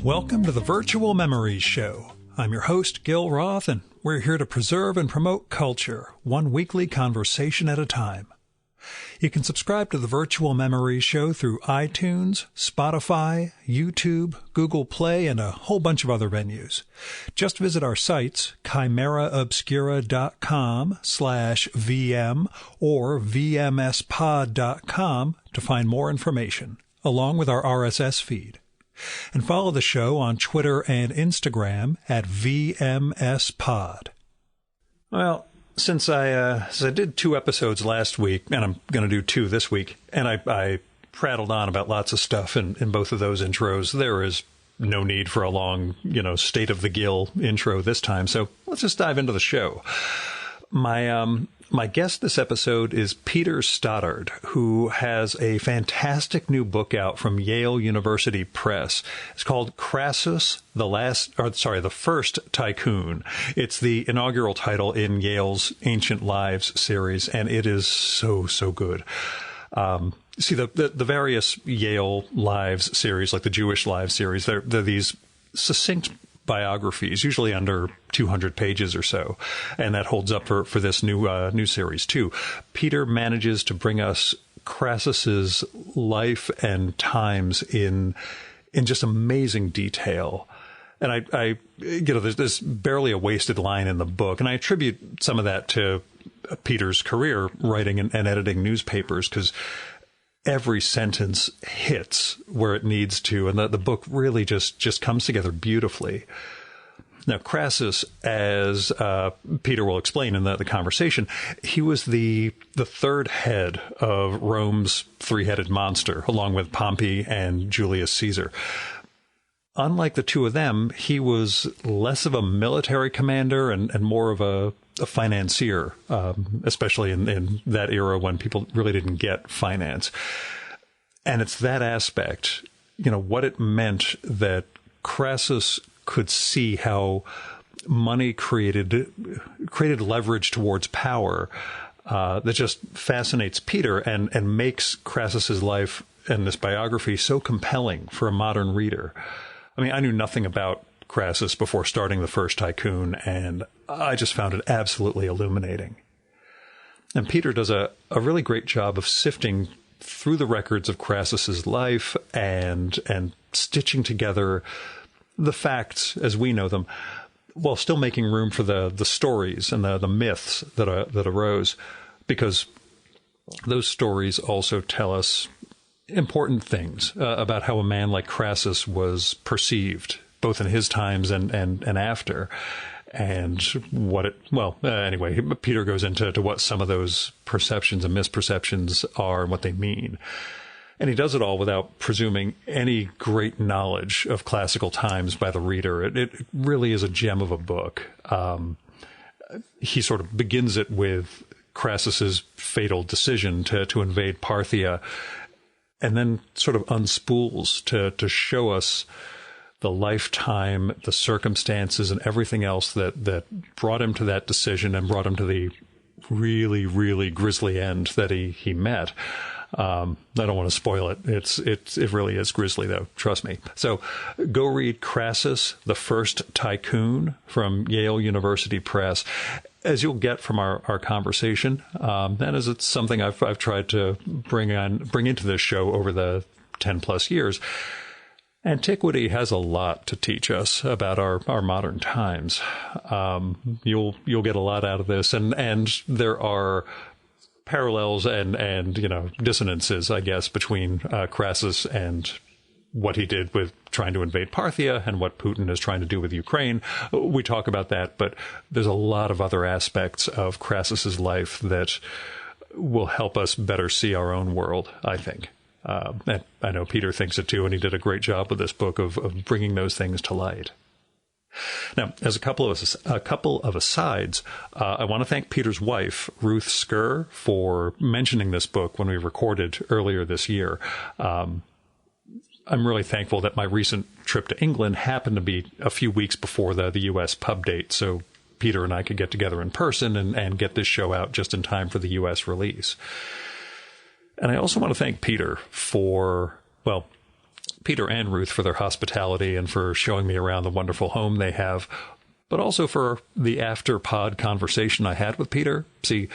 Welcome to the Virtual Memories Show. I'm your host, Gil Roth, and we're here to preserve and promote culture, one weekly conversation at a time. You can subscribe to the Virtual Memories Show through iTunes, Spotify, YouTube, Google Play, and a whole bunch of other venues. Just visit our sites, chimeraobscura.com/VM or vmspod.com to find more information, along with our RSS feed. And follow the show on Twitter and Instagram at VMSPod. Well, since I did 2 episodes last week, and I'm going to do 2 this week, and I prattled on about lots of stuff in both of those intros, there is no need for a long, state of the Gil intro this time. So let's just dive into the show. My guest this episode is Peter Stothard, who has a fantastic new book out from Yale University Press. It's called Crassus, the First Tycoon. It's the inaugural title in Yale's Ancient Lives series, and it is so good. See, the various Yale Lives series, like the Jewish Lives series, they're these succinct biographies, usually under 200 pages or so, and that holds up for this new series too. Peter manages to bring us Crassus's life and times in just amazing detail. And there's barely a wasted line in the book, and I attribute some of that to Peter's career writing and editing newspapers, because every sentence hits where it needs to, and the book really just comes together beautifully. Now, Crassus, as Peter will explain in the conversation, he was the third head of Rome's three-headed monster, along with Pompey and Julius Caesar. Unlike the two of them, he was less of a military commander and more of a financier, especially in that era when people really didn't get finance. And it's that aspect, what it meant that Crassus could see how money created leverage towards power, that just fascinates Peter and makes Crassus's life and this biography so compelling for a modern reader. I mean, I knew nothing about Crassus before starting The First Tycoon, and I just found it absolutely illuminating. And Peter does a really great job of sifting through the records of Crassus's life and stitching together the facts as we know them, while still making room for the stories and the myths that arose, because those stories also tell us important things about how a man like Crassus was perceived, both in his times and after, and anyway, Peter goes into what some of those perceptions and misperceptions are and what they mean. And he does it all without presuming any great knowledge of classical times by the reader. It really is a gem of a book. He sort of begins it with Crassus's fatal decision to invade Parthia, and then sort of unspools to show us the lifetime, the circumstances, and everything else that brought him to that decision and brought him to the really, really grisly end that he met. I don't want to spoil it. It really is grisly, though. Trust me. So go read Crassus, The First Tycoon from Yale University Press, as you'll get from our conversation. And as it's something I've tried to bring into this show over the 10 plus years. Antiquity has a lot to teach us about our modern times. You'll get a lot out of this, and there are parallels and dissonances, I guess, between Crassus and what he did with trying to invade Parthia and what Putin is trying to do with Ukraine. We talk about that, but there's a lot of other aspects of Crassus's life that will help us better see our own world, I think. And I know Peter thinks it too, and he did a great job with this book of bringing those things to light. Now, as a couple of asides, I want to thank Peter's wife, Ruth Skur, for mentioning this book when we recorded earlier this year. I'm really thankful that my recent trip to England happened to be a few weeks before the U.S. pub date, so Peter and I could get together in person and get this show out just in time for the U.S. release. And I also want to thank Peter for, Peter and Ruth for their hospitality and for showing me around the wonderful home they have, but also for the after-pod conversation I had with Peter. See,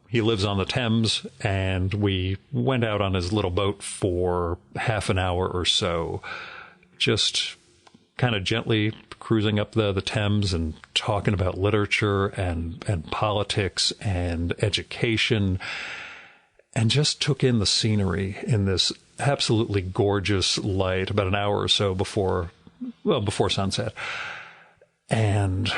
he lives on the Thames, and we went out on his little boat for half an hour or so, just kind of gently cruising up the Thames and talking about literature and politics and education, and just took in the scenery in this absolutely gorgeous light about an hour or so before sunset. And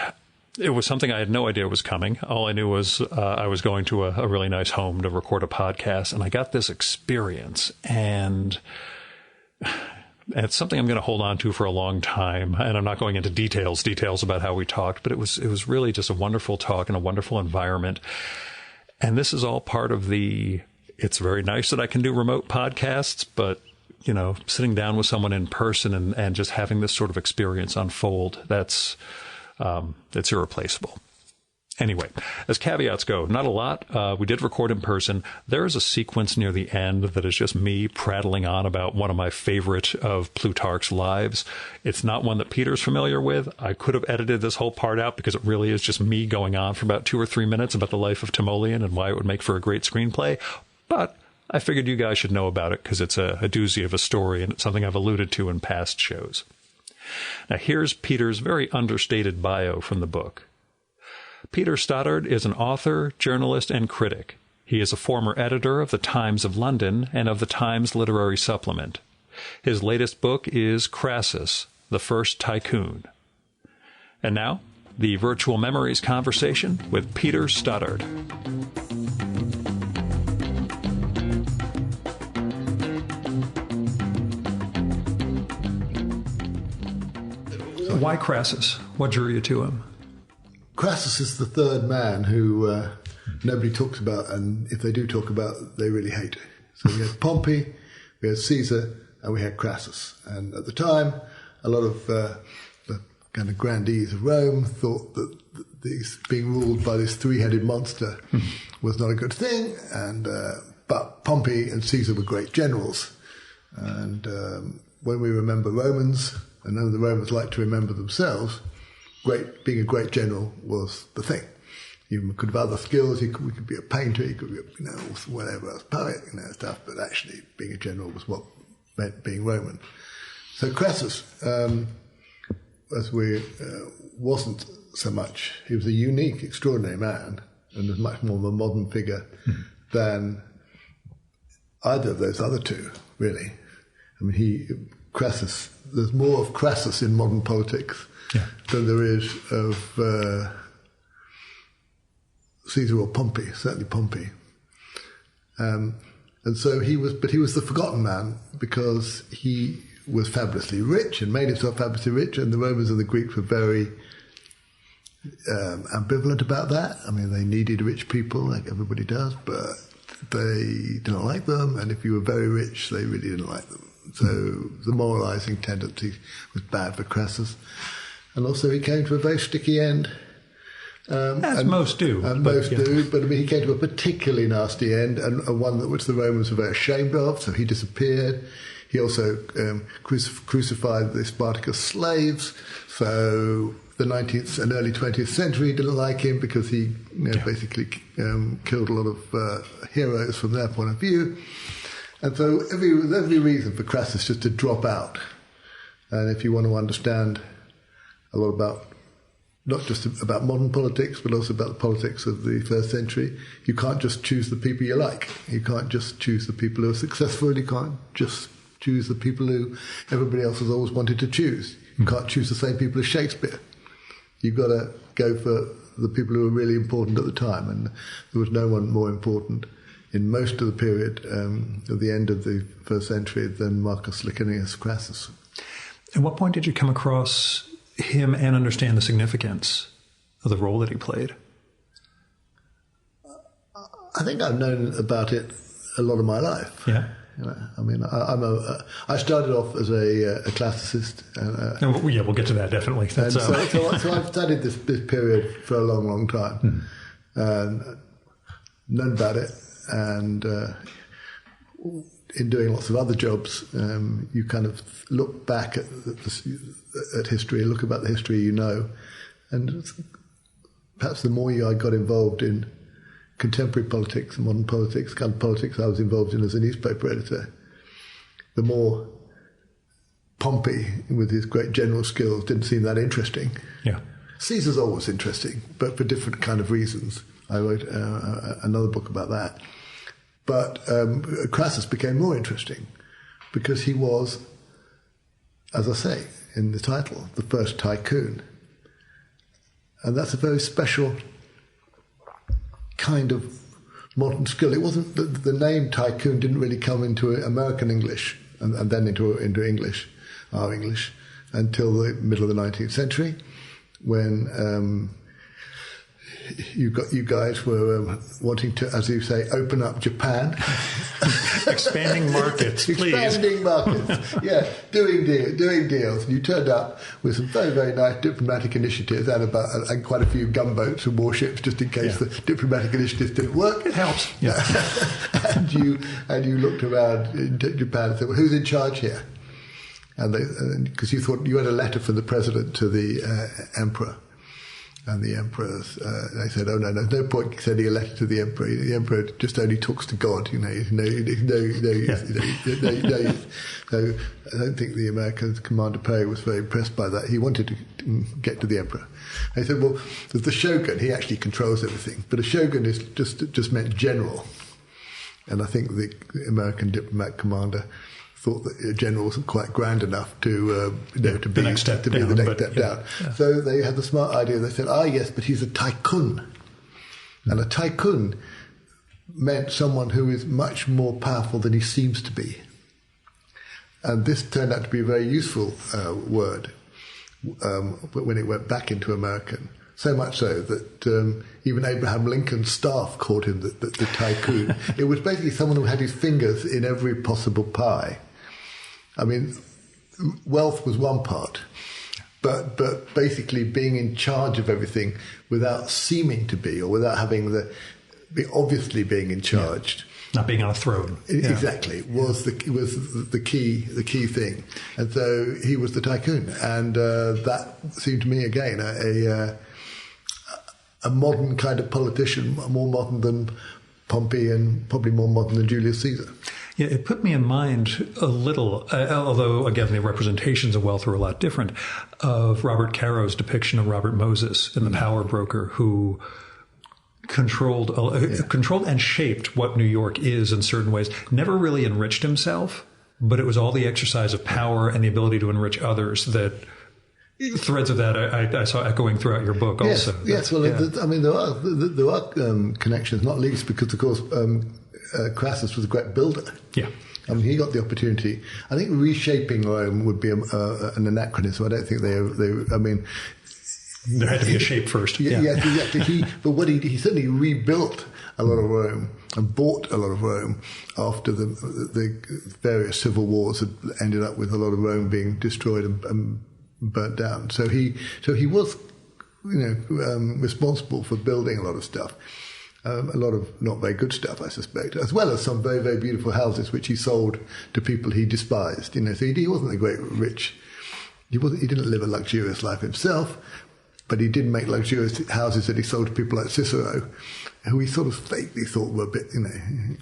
it was something I had no idea was coming. All I knew was I was going to a really nice home to record a podcast, and I got this experience, and it's something I'm going to hold on to for a long time. And I'm not going into details about how we talked, but it was really just a wonderful talk in a wonderful environment. And this is all part of it's very nice that I can do remote podcasts, but, you know, sitting down with someone in person and just having this sort of experience unfold, that's irreplaceable. Anyway, as caveats go, not a lot. We did record in person. There is a sequence near the end that is just me prattling on about one of my favorite of Plutarch's lives. It's not one that Peter's familiar with. I could have edited this whole part out because it really is just me going on for about 2 or 3 minutes about the life of Timoleon and why it would make for a great screenplay. But I figured you guys should know about it because it's a doozy of a story, and it's something I've alluded to in past shows. Now, here's Peter's very understated bio from the book. Peter Stothard is an author, journalist, and critic. He is a former editor of the Times of London and of the Times Literary Supplement. His latest book is Crassus, the First Tycoon. And now, the Virtual Memories conversation with Peter Stothard. Why Crassus? What drew you to him? Crassus is the third man who nobody talks about, and if they do talk about, they really hate. So we had Pompey, we had Caesar, and we had Crassus. And at the time, a lot of the kind of grandees of Rome thought that being ruled by this three-headed monster was not a good thing. And but Pompey and Caesar were great generals. And when we remember Romans, and none of the Romans like to remember themselves, being a great general was the thing. You could have other skills. You could be a painter. You could be, whatever else, poet, stuff. But actually, being a general was what meant being Roman. So Crassus, wasn't so much. He was a unique, extraordinary man, and was much more of a modern figure than either of those other two, really. I mean, Crassus. There's more of Crassus in modern politics than there is of Caesar or Pompey, certainly Pompey. And so he was the forgotten man because he was fabulously rich and made himself fabulously rich, and the Romans and the Greeks were very ambivalent about that. I mean, they needed rich people like everybody does, but they didn't like them, and if you were very rich, they really didn't like them. So the moralizing tendency was bad for Crassus. And also he came to a very sticky end. As most do. But I mean, he came to a particularly nasty end, and one which the Romans were very ashamed of, so he disappeared. He also crucified the Spartacus slaves, so the 19th and early 20th century didn't like him because he basically killed a lot of heroes from their point of view. And so there's every reason for Crassus just to drop out. And if you want to understand a lot about, not just about modern politics, but also about the politics of the first century, you can't just choose the people you like. You can't just choose the people who are successful. You can't just choose the people who everybody else has always wanted to choose. You can't choose the same people as Shakespeare. You've got to go for the people who were really important at the time. And there was no one more important in most of the period of the end of the first century than Marcus Licinius Crassus. At what point did you come across him and understand the significance of the role that he played? I think I've known about it a lot of my life. Yeah. I mean, I started off as a classicist. We'll get to that definitely. So I've studied this period for a long, long time, and known about it. And in doing lots of other jobs, you kind of look back at history, look about the history you know, and perhaps the more I got involved in contemporary politics, modern politics, kind of politics I was involved in as a newspaper editor, the more Pompey, with his great general skills, didn't seem that interesting. Yeah. Caesar's always interesting, but for different kind of reasons. I wrote another book about that. But Crassus became more interesting because he was, as I say in the title, the first tycoon. And that's a very special kind of modern skill. It wasn't the name tycoon didn't really come into American English and then into English, our English, until the middle of the 19th century, when you guys were wanting to, as you say, open up Japan. Expanding markets, please. Expanding markets, yeah, doing deals. And you turned up with some very, very nice diplomatic initiatives and quite a few gunboats and warships, just in case the diplomatic initiatives didn't work. It helps. Yeah. and you looked around in Japan and said, well, who's in charge here? And because you thought you had a letter from the president to the emperor. And the emperors, they said, "Oh no, no point sending a letter to the emperor. The emperor just only talks to God, So I don't think the American Commander Perry was very impressed by that. He wanted to get to the emperor. And he said, "Well, there's the shogun. He actually controls everything, but a shogun is just meant general." And I think the American diplomat commander thought that a general wasn't quite grand enough to be the next step down. Yeah. So they had the smart idea. They said, yes, but he's a tycoon. And a tycoon meant someone who is much more powerful than he seems to be. And this turned out to be a very useful word when it went back into American. So much so that even Abraham Lincoln's staff called him the tycoon. It was basically someone who had his fingers in every possible pie. I mean, wealth was one part, but basically being in charge of everything without seeming to be, or without having obviously being in charge, not being on a throne. Exactly, was the key thing, and so he was the tycoon, and that seemed to me again a modern kind of politician, more modern than Pompey and probably more modern than Julius Caesar. Yeah, it put me in mind a little, although, again, the representations of wealth are a lot different, of Robert Caro's depiction of Robert Moses in The Power Broker, who controlled and shaped what New York is in certain ways, never really enriched himself, but it was all the exercise of power and the ability to enrich others that... Threads of that I saw echoing throughout your book also. Yes. Well, I mean, there are connections, not least because, of course, Crassus was a great builder. Yeah. I mean, he got the opportunity. I think reshaping Rome would be an anachronism. I don't think they I mean... There had to be a shape first. Yes, exactly. But what he certainly rebuilt a lot of Rome and bought a lot of Rome after the various civil wars had ended up with a lot of Rome being destroyed and burnt down. So he was, responsible for building a lot of stuff. A lot of not very good stuff, I suspect, as well as some very, very beautiful houses which he sold to people he despised. So he wasn't a great rich. He didn't live a luxurious life himself, but he did make luxurious houses that he sold to people like Cicero, who he sort of vaguely thought were a bit,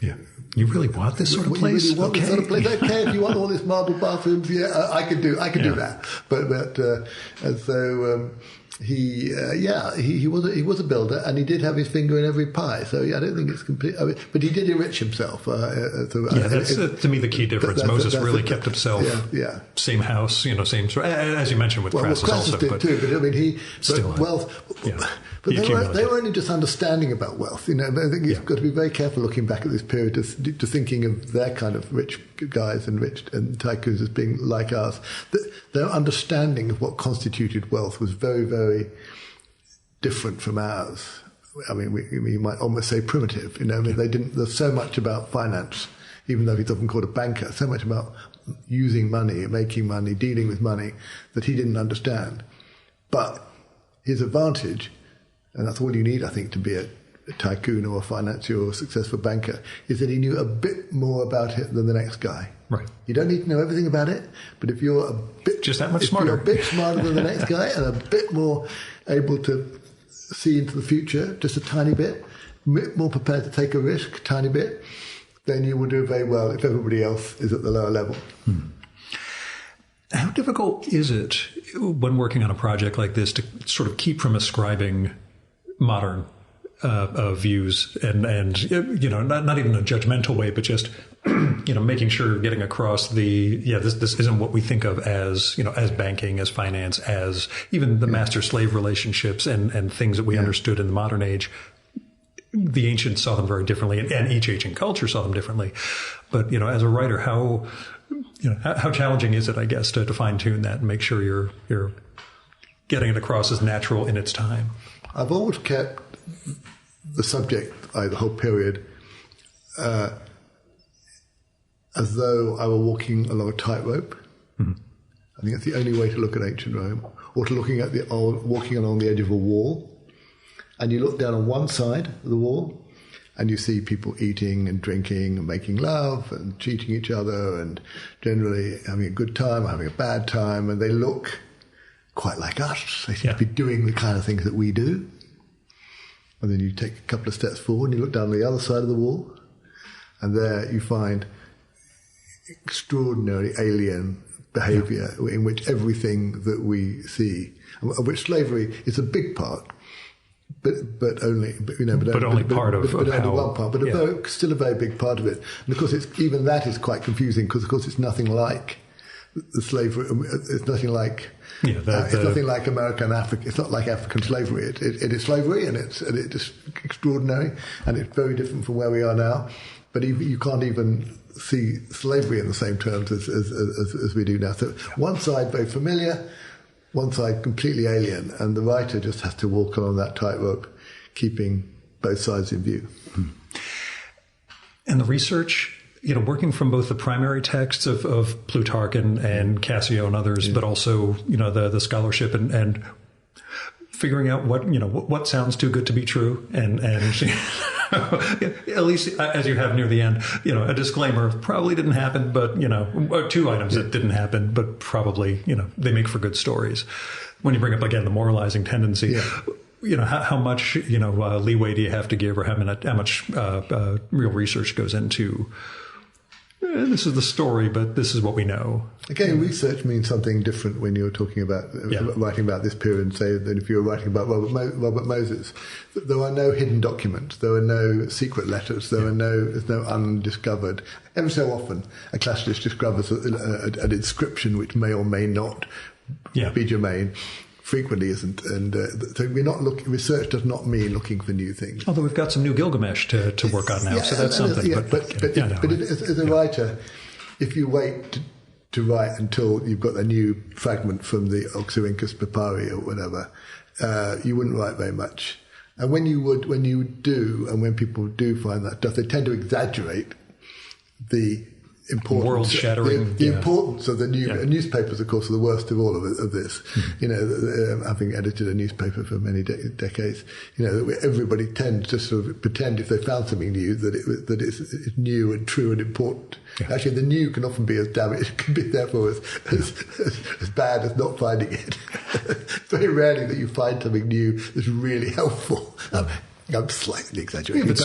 Yeah. You really want this sort of place? You really want this sort of place? Okay, if you want all this marble bathrooms, I could do that. He was a builder, and he did have his finger in every pie. So I don't think it's complete. But he did enrich himself. That's to me the key difference. Moses really kept himself. Yeah. Same house, same as you mentioned with Crassus also. Did too, but I mean wealth. Yeah. But they were only just understanding about wealth. I think you've got to be very careful looking back at this period to thinking of their kind of rich guys and tycoons as being like us. Their understanding of what constituted wealth was very, very different from ours. I mean, we might almost say primitive. They didn't. There's so much about finance, even though he's often called a banker. So much about using money, making money, dealing with money that he didn't understand. But his advantage. And that's all you need, I think, to be a tycoon or a financier or a successful banker is that he knew a bit more about it than the next guy. Right. You don't need to know everything about it, but if you're a bit just that much smarter, you're a bit smarter than the next guy and a bit more able to see into the future, just a tiny bit, more prepared to take a risk, tiny bit, then you will do very well if everybody else is at the lower level. How difficult is it when working on a project like this to sort of keep from ascribing modern views and not even in a judgmental way, but just making sure you're getting across this isn't what we think of as as banking, as finance, as even the master-slave relationships and things that we understood in the modern age. The ancients saw them very differently, and each ancient culture saw them differently. But as a writer, how challenging is it, I guess, to fine-tune that and make sure you're getting it across as natural in its time? I've always kept the subject, the whole period, as though I were walking along a tightrope. Mm-hmm. I think that's the only way to look at ancient Rome, or to walking along the edge of a wall. And you look down on one side of the wall, and you see people eating and drinking and making love and cheating each other and generally having a good time or having a bad time, and they look quite like us. They seem to be doing the kind of things that we do. And then you take a couple of steps forward and you look down the other side of the wall, and there you find extraordinary alien behavior in which everything that we see, of which slavery is a big part, but only part of one part, but still a very big part of it. And of course, even that is quite confusing because, of course, it's nothing like the slavery. It's nothing like it's nothing like American Africa. It's not like African slavery. It is slavery, and it's extraordinary, and it's very different from where we are now. But you can't even see slavery in the same terms as we do now. So one side very familiar, one side completely alien, and the writer just has to walk along that tightrope, keeping both sides in view. And the research, working from both the primary texts of Plutarch and Cassio and others, but also, the scholarship and figuring out what sounds too good to be true, and at least as you have near the end, a disclaimer probably didn't happen, but two items that didn't happen, but probably they make for good stories. When you bring up again the moralizing tendency, how much leeway do you have to give, or how much real research goes into? This is the story, but this is what we know. Again, research means something different when you're talking about writing about this period, say, than if you're writing about Robert Moses. There are no hidden documents. There are no secret letters. There's no undiscovered. Every so often, a classicist discovers an inscription which may or may not be germane. Frequently isn't, and so we're not looking. Research does not mean looking for new things. Although we've got some new Gilgamesh to work on now, so that's something. But as a writer, if you wait to write until you've got a new fragment from the Oxyrhynchus papyri or whatever, you wouldn't write very much. And when you do, and when people do find that stuff, they tend to exaggerate the importance, world-shattering, the importance of the new newspapers. Of course, are the worst of all of this. Having edited a newspaper for many decades, everybody tends to sort of pretend if they found something new that it's new and true and important. Yeah. Actually, the new can often be as damaged, can be therefore as bad as not finding it. It's very rarely that you find something new that's really helpful. I'm slightly exaggerating, but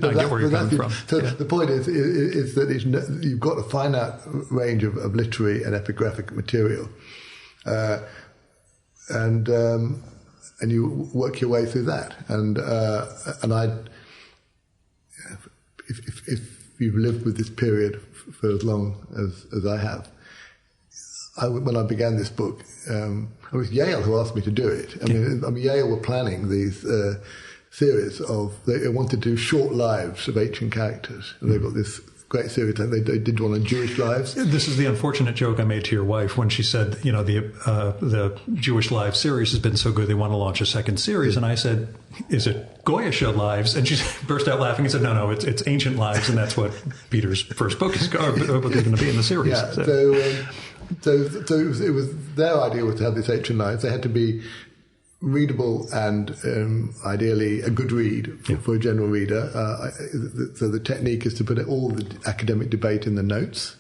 I get where you're coming from. So the point is that you've got a finite range of literary and epigraphic material, and you work your way through that. And if you've lived with this period for as long as I have, when I began this book, it was Yale who asked me to do it. I mean, Yale were planning these series of, they wanted to do short lives of ancient characters. And they've got this great series, and they did one on Jewish lives. This is the unfortunate joke I made to your wife when she said, the Jewish Lives series has been so good, they want to launch a second series. And I said, is it Goyish lives? And she burst out laughing and said, no, it's ancient lives, and that's what Peter's first book is going to be in the series. Yeah, so it was their idea was to have this ancient lives. They had to be readable and ideally a good read for a general reader. So the technique is to put all the academic debate in the notes,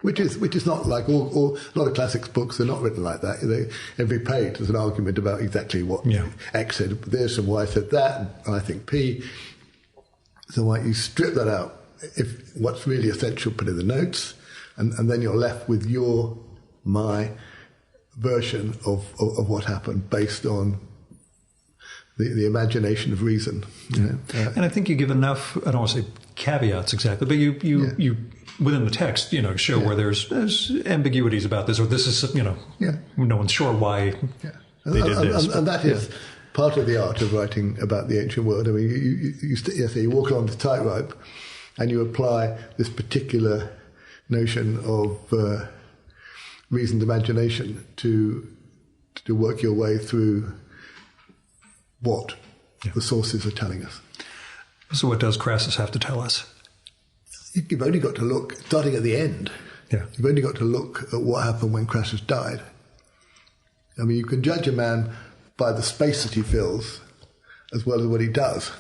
which is not like all a lot of classics books are not written like that. Every page is an argument about exactly what X said this and Y said that, and I think P. So why you strip that out? If what's really essential, put in the notes, and then you're left with my version of what happened based on the imagination of reason. And I think you give enough, I don't want to say caveats exactly, but you within the text, show where there's ambiguities about this, or this is, no one's sure why they did this. And that is part of the art of writing about the ancient world. I mean, you walk along the tightrope and you apply this particular notion of reasoned imagination to work your way through what the sources are telling us. So what does Crassus have to tell us? You've only got to look, starting at the end, you've only got to look at what happened when Crassus died. I mean, you can judge a man by the space that he fills as well as what he does.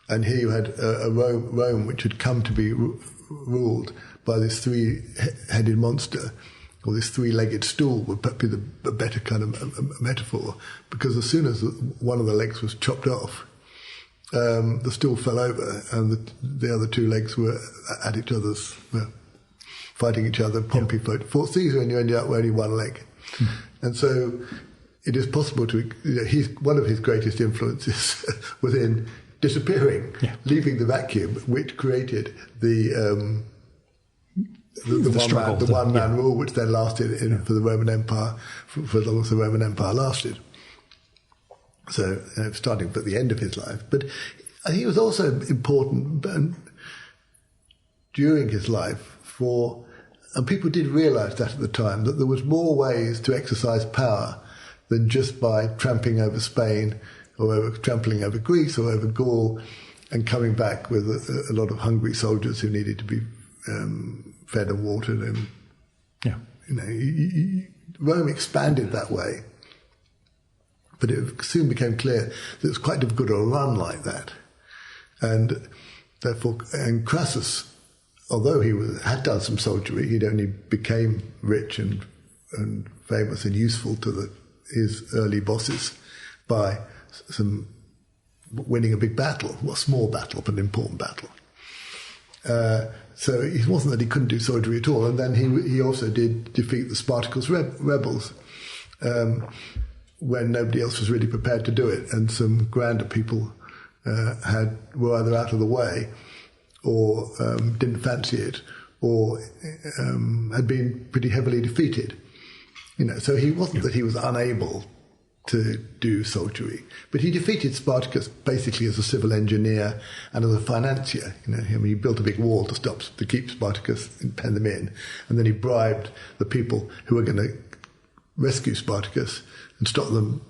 And here you had a Rome which had come to be ruled by this three-headed monster, or this three-legged stool would be the better kind of metaphor, because as soon as one of the legs was chopped off, the stool fell over, and the other two legs were at each other's, fighting each other. Pompey fought Caesar, and you ended up with only one leg. And so it is possible to, one of his greatest influences was in disappearing, leaving the vacuum, which created the one-man rule, which then lasted for the Roman Empire, for as long as the Roman Empire lasted. So, starting at the end of his life. But I think it was also important during his life and people did realise that at the time, that there was more ways to exercise power than just by tramping over Spain, or trampling over Greece, or over Gaul, and coming back with a lot of hungry soldiers who needed to be fed and watered. And Rome expanded that way. But it soon became clear that it was quite difficult to run like that. And therefore, Crassus, although he had done some soldiery, he'd only became rich and famous and useful to his early bosses by some winning a big battle, well, a small battle, but an important battle. So it wasn't that he couldn't do soldiery at all. And then he also did defeat the Spartacus rebels, when nobody else was really prepared to do it, and some grander people were either out of the way, or didn't fancy it, or had been pretty heavily defeated. So he wasn't that he was unable to do soldiery, but he defeated Spartacus basically as a civil engineer and as a financier. He built a big wall to keep Spartacus and pen them in, and then he bribed the people who were going to rescue Spartacus and stop them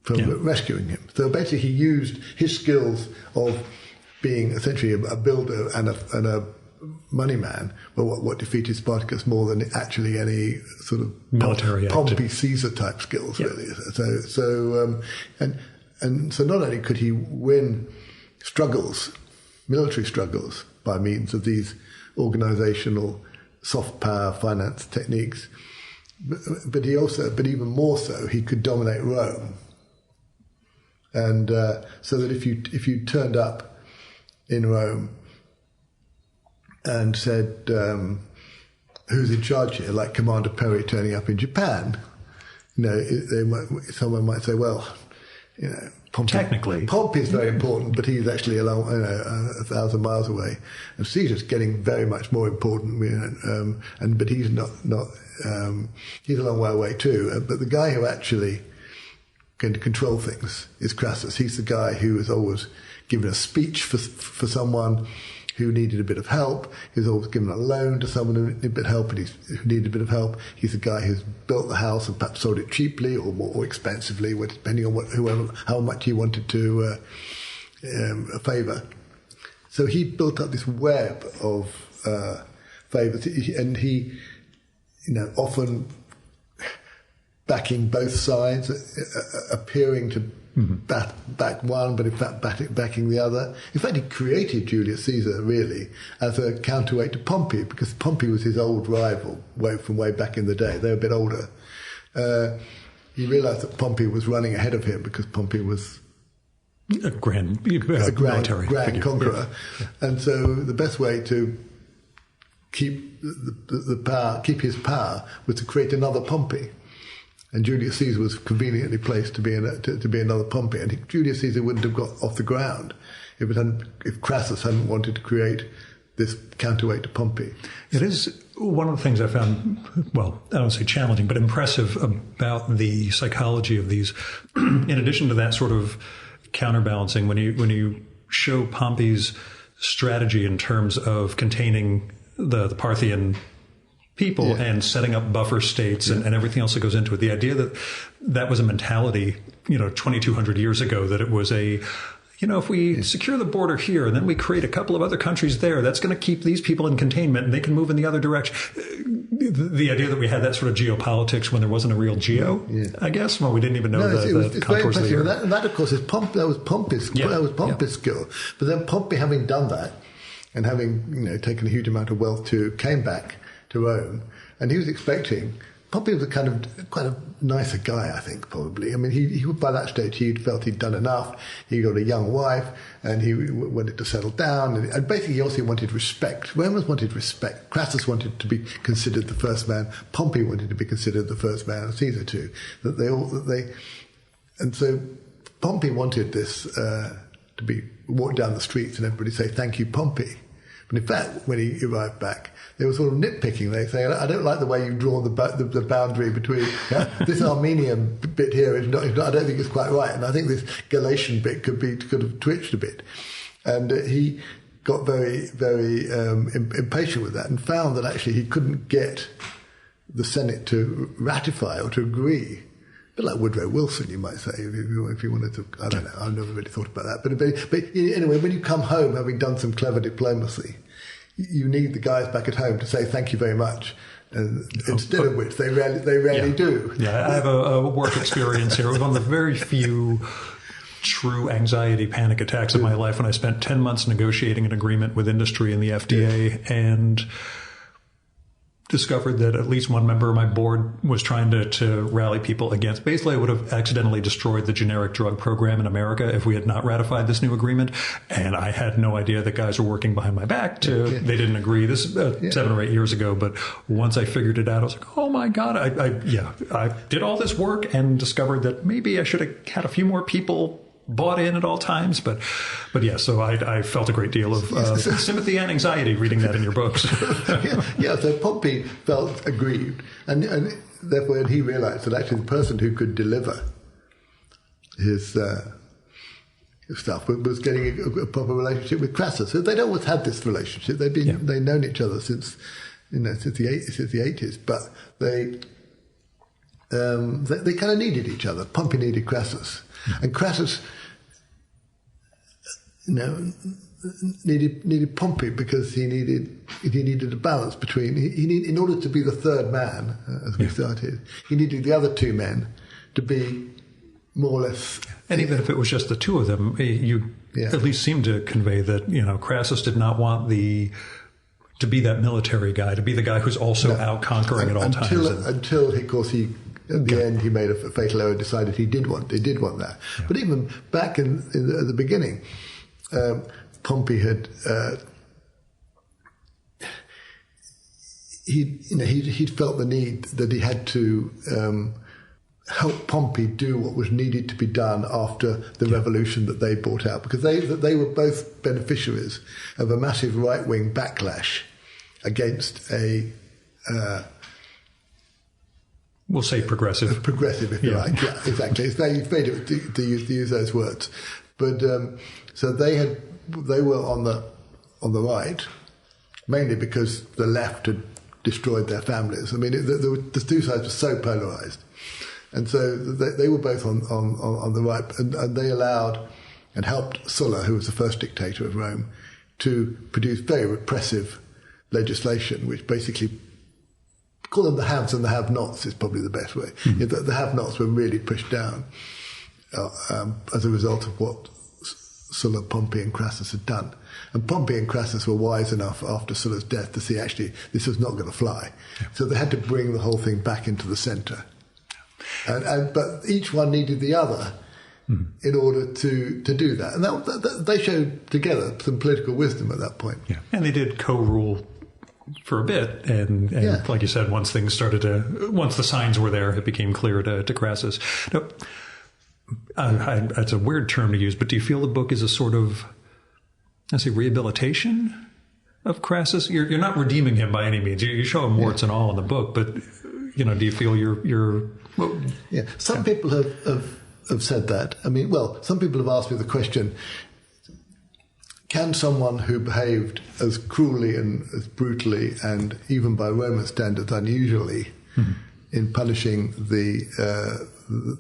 from rescuing him. So basically he used his skills of being essentially a builder and a money man, but what defeated Spartacus more than actually any sort of military Pompey Caesar type skills, really. So not only could he win military struggles, by means of these organizational soft power finance techniques, but even more so, he could dominate Rome. And so that if you turned up in Rome and said, who's in charge here, like Commander Perry turning up in Japan, someone might say, well, technically Pompey's very important, but he's actually a 1,000 miles away, and Caesar's getting very much more important, but he's not he's a long way away too. But the guy who actually can control things is Crassus. He's the guy who has always given a speech for someone who needed a bit of help. He's always given a loan to someone who needed a bit of help, who needed a bit of help. He's the guy who's built the house and perhaps sold it cheaply or more expensively, depending on how much he wanted to favour. So he built up this web of favours, and he, often backing both sides, appearing to back one, but in fact backing the other. In fact, he created Julius Caesar, really, as a counterweight to Pompey, because Pompey was his old rival from way back in the day. They were a bit older. He realised that Pompey was running ahead of him because Pompey was a grand conqueror. Yeah. And so the best way to keep his power was to create another Pompey. And Julius Caesar was conveniently placed to be another Pompey. And Julius Caesar wouldn't have got off the ground if Crassus hadn't wanted to create this counterweight to Pompey. It is one of the things I found, well, I don't say challenging, but impressive about the psychology of these. In addition to that sort of counterbalancing, when you show Pompey's strategy in terms of containing the Parthian people and setting up buffer states and everything else that goes into it. The idea that was a mentality, 2,200 years ago, that it was if we secure the border here and then we create a couple of other countries there, that's going to keep these people in containment and they can move in the other direction. The idea that we had that sort of geopolitics when there wasn't a real geo, I guess. Well, we didn't even know the contours of the earth. And that, of course, that was Pompey's skill. But then Pompey, having done that and having taken a huge amount of wealth too, came back to Rome, and he was expecting. Pompey was quite a nicer guy, I think, probably. I mean, he by that stage he felt he'd done enough. He got a young wife, and he wanted to settle down. And basically, he also wanted respect. Romans wanted respect. Crassus wanted to be considered the first man. Pompey wanted to be considered the first man, and Caesar too. And so Pompey wanted this to be walked down the streets and everybody say, "Thank you, Pompey." But in fact, when he arrived back, they were sort of nitpicking. They say, "I don't like the way you've drawn the boundary between this Armenian bit here. Is not. I don't think it's quite right." And I think this Galatian bit could have twitched a bit. And he got very, very impatient with that and found that actually he couldn't get the Senate to ratify or to agree. A bit like Woodrow Wilson, you might say, if you wanted to. I don't know. I've never really thought about that. But anyway, when you come home having done some clever diplomacy, you need the guys back at home to say thank you very much, and instead of which they rarely do. Yeah, I have a work experience here. It was one of the very few true anxiety panic attacks of my life when I spent 10 months negotiating an agreement with industry and the FDA and discovered that at least one member of my board was trying to rally people against. Basically, I would have accidentally destroyed the generic drug program in America if we had not ratified this new agreement. And I had no idea that guys were working behind my back. They didn't agree. This is 7 or 8 years ago. But once I figured it out, I was like, oh my God, I did all this work and discovered that maybe I should have had a few more people bought in at all times, but yeah. So I felt a great deal of sympathy and anxiety reading that in your books. So Pompey felt aggrieved, and therefore he realised that actually the person who could deliver his stuff was getting a proper relationship with Crassus. So they'd always had this relationship. They'd known each other since the 80s, but they kind of needed each other. Pompey needed Crassus, and Crassus needed Pompey because he needed a balance between in order to be the third man, as we started, he needed the other two men to be more or less. And even if it was just the two of them, you at least seem to convey that Crassus did not want to be that military guy, to be the guy who's also out conquering at all times. Until, of course, at the end, he made a fatal error, decided he did want that. Yeah. But even back at the beginning, Pompey had he'd felt the need that he had to help Pompey do what was needed to be done after the revolution that they brought out, because they were both beneficiaries of a massive right-wing backlash against a we'll say progressive. Progressive, if you like. Yeah, exactly. It's very to use those words. But so they were on the right, mainly because the left had destroyed their families. I mean, the two sides were so polarised. And so they were both on the right, and they allowed and helped Sulla, who was the first dictator of Rome, to produce very repressive legislation, which basically call them the haves and the have-nots is probably the best way. Mm-hmm. The have-nots were really pushed down as a result of what Sulla, Pompey and Crassus had done. And Pompey and Crassus were wise enough after Sulla's death to see actually this was not going to fly. Yeah. So they had to bring the whole thing back into the centre. But each one needed the other in order to do that. And they showed together some political wisdom at that point. Yeah. And they did co-rule for a bit. And like you said, once the signs were there, it became clear to Crassus. Now, it's a weird term to use, but do you feel the book is a sort of, rehabilitation of Crassus? You're not redeeming him by any means. You show him warts and all in the book, but do you feel you're some people have said that. I mean, well, some people have asked me the question: can someone who behaved as cruelly and as brutally, and even by Roman standards unusually, in punishing the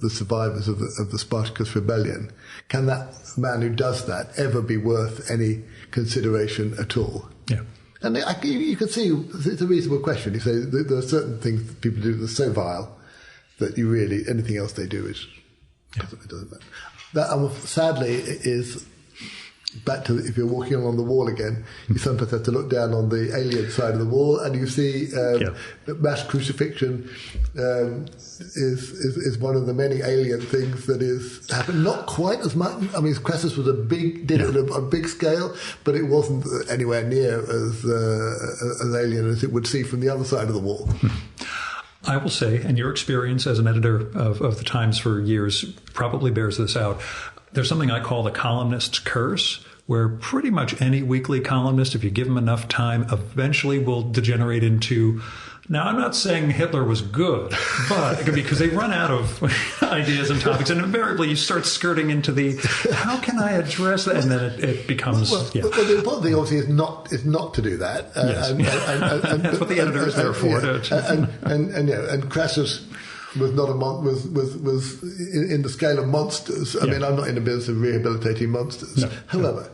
survivors of the Spartacus rebellion, can that man who does that ever be worth any consideration at all? Yeah. And you can see it's a reasonable question. You say there are certain things that people do that are so vile that anything else they do it doesn't matter. That sadly is back to if you're walking along the wall again, you sometimes have to look down on the alien side of the wall, and you see mass crucifixion is one of the many alien things that is happened. Not quite as much. I mean, Crassus was did it on a big scale, but it wasn't anywhere near as alien as it would see from the other side of the wall. I will say, and your experience as an editor of the Times for years probably bears this out, there's something I call the columnist's curse, where pretty much any weekly columnist, if you give them enough time, eventually will degenerate into, now I'm not saying Hitler was good, but because they run out of ideas and topics, and invariably you start skirting into the, how can I address that? And then it becomes, Well, the important thing obviously is not to do that. And that's what the editor is there for. And Crassus was not was in the scale of monsters. I mean, I'm not in the business of rehabilitating monsters. No, However,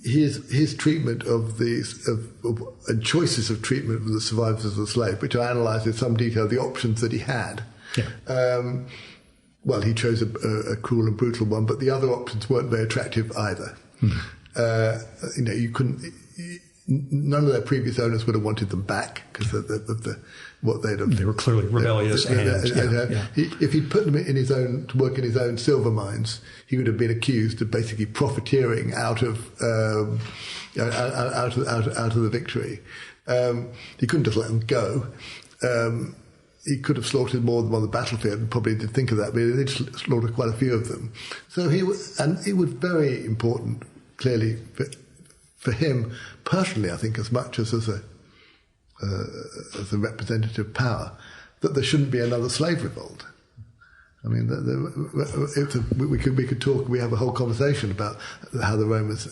his treatment of these and choices of treatment of the survivors of the slave, which I analysed in some detail, the options that he had. Yeah. Well, he chose a cruel and brutal one, but the other options weren't very attractive either. You couldn't. None of their previous owners would have wanted them back because of what they'd have. They were clearly rebellious. If he'd put them to work in his own silver mines, he would have been accused of basically profiteering out of the victory. He couldn't just let them go. He could have slaughtered more than on the battlefield, and probably did think of that, but he did slaughter quite a few of them. So it was very important, clearly, for him personally, I think, as much as a representative power, that there shouldn't be another slave revolt. I mean, we could talk. We have a whole conversation about how the Romans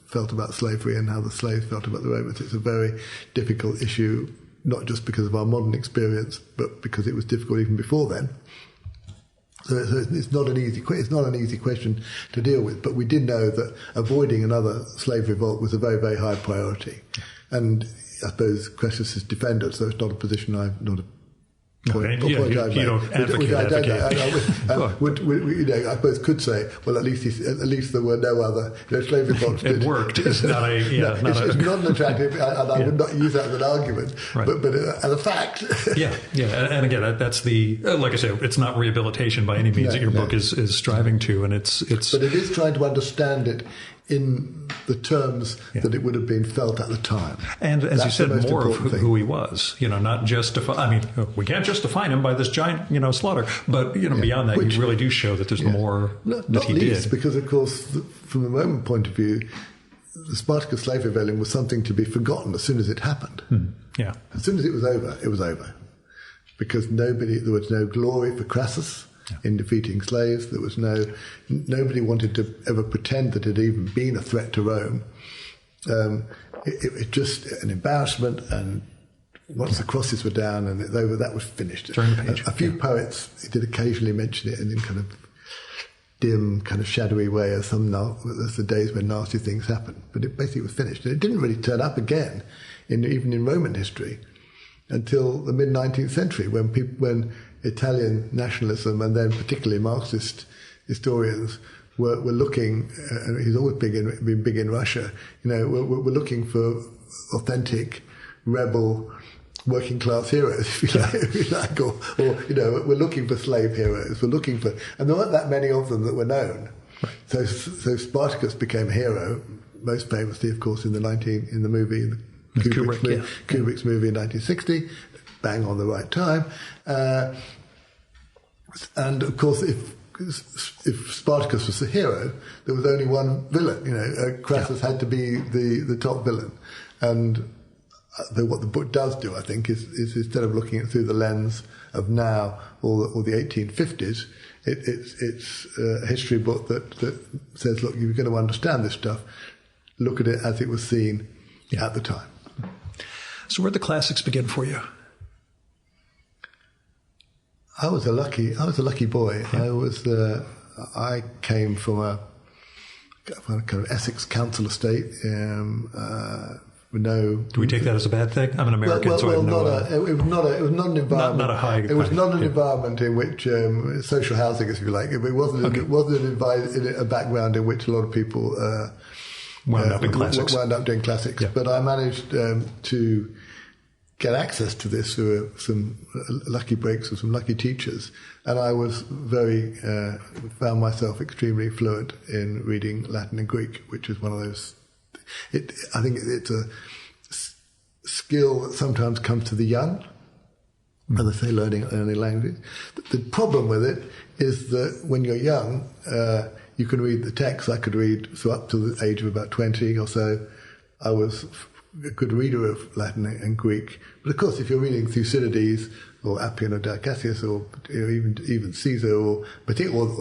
felt about slavery and how the slaves felt about the Romans. It's a very difficult issue, not just because of our modern experience, but because it was difficult even before then. So it's not an easy question to deal with. But we did know that avoiding another slave revolt was a very, very high priority. And I suppose Crassus's defender, so it's not a position you don't advocate. I suppose could say, well, at least there were no other slave revolts. It worked. It's not it's not an attractive, and I would not use that as an argument, right. but as a fact. And again, that's the like I say, it's not rehabilitation by any means that your book is striving to, and it's. But it is trying to understand it in the terms that it would have been felt at the time. And as you said, more of who he was, not just we can't just define him by this giant, slaughter, but, beyond that, you really do show that there's more that he did. Because, of course, from the Roman point of view, the Spartacus slave rebellion was something to be forgotten as soon as it happened. Yeah. As soon as it was over. Because there was no glory for Crassus in defeating slaves. There was nobody wanted to ever pretend that it had even been a threat to Rome. It just an embarrassment, and once the crosses were down and it's over, that was finished. A few poets did occasionally mention it in kind of dim, kind of shadowy way, as the days when nasty things happened. But it basically was finished. And it didn't really turn up again, even in Roman history, until the mid-19th century, when Italian nationalism and then particularly Marxist historians were looking, and he's always been big in Russia, we're looking for authentic rebel working class heroes, if you like, or we're looking for slave heroes. And there weren't that many of them that were known. Right. So Spartacus became a hero, most famously, of course, in the movie, Kubrick's movie in 1960, bang on the right time. And of course, if Spartacus was the hero, there was only one villain. Crassus had to be the top villain. And what the book does do, I think, is instead of looking at it through the lens of now or the 1850s, it's a history book that says, look, you're going to understand this stuff. Look at it as it was seen at the time. So where'd the classics begin for you? I was a lucky boy. Yeah. I came from a kind of Essex council estate. Do we take that as a bad thing? I'm an American, so I have no. It was not an environment. Not a high. It was not an environment in which social housing, if you like. It wasn't. Okay. It wasn't a background in which a lot of people wound up in classics. Wound up doing classics. Yeah. But I managed to get access to this through some lucky breaks with some lucky teachers, and I was found myself extremely fluent in reading Latin and Greek, which is one of those. I think it's a skill that sometimes comes to the young, as I say, learning language. The problem with it is that when you're young, you can read the text. I could read, so up to the age of about 20 or so, I was a good reader of Latin and Greek. But of course, if you're reading Thucydides or Appian or Cassius or even Caesar or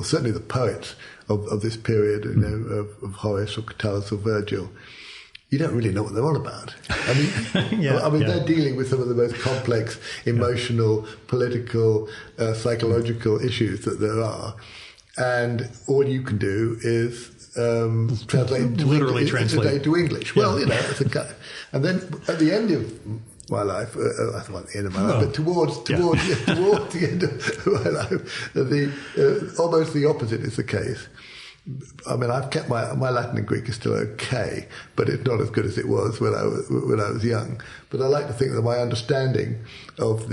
certainly the poets of this period, of Horace or Catullus or Virgil, you don't really know what they're on about. I mean, they're dealing with some of the most complex emotional, political, psychological issues that there are. And all you can do is translate to English. Yeah. Well, it's and then at the end of my life, I thought at the end of my life, but towards the end of my life, almost the opposite is the case. I mean, I've kept my Latin and Greek is still okay, but it's not as good as it was when I was young. But I like to think that my understanding of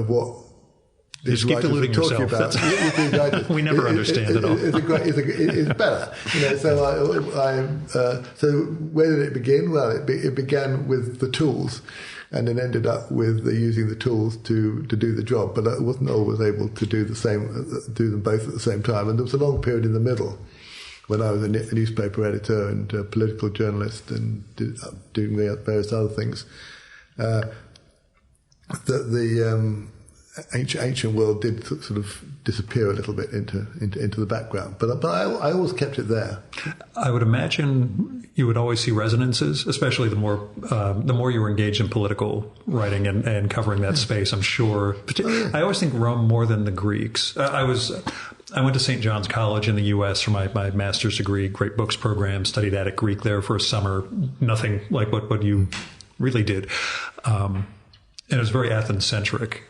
what these writers are talking about, we never understand it all. It's better. So where did it begin? Well, it began with the tools, and then ended up with using the tools to do the job. But I wasn't always able to do them both at the same time. And there was a long period in the middle when I was a newspaper editor and a political journalist and doing various other things. That the ancient world did sort of disappear a little bit into the background, but I always kept it there. I would imagine you would always see resonances, especially the more you were engaged in political writing and covering that space. I'm sure. I always think Rome more than the Greeks. I went to St. John's College in the U.S. for my master's degree, great books program, studied Attic Greek there for a summer, nothing like what you really did. And it was a very Athens-centric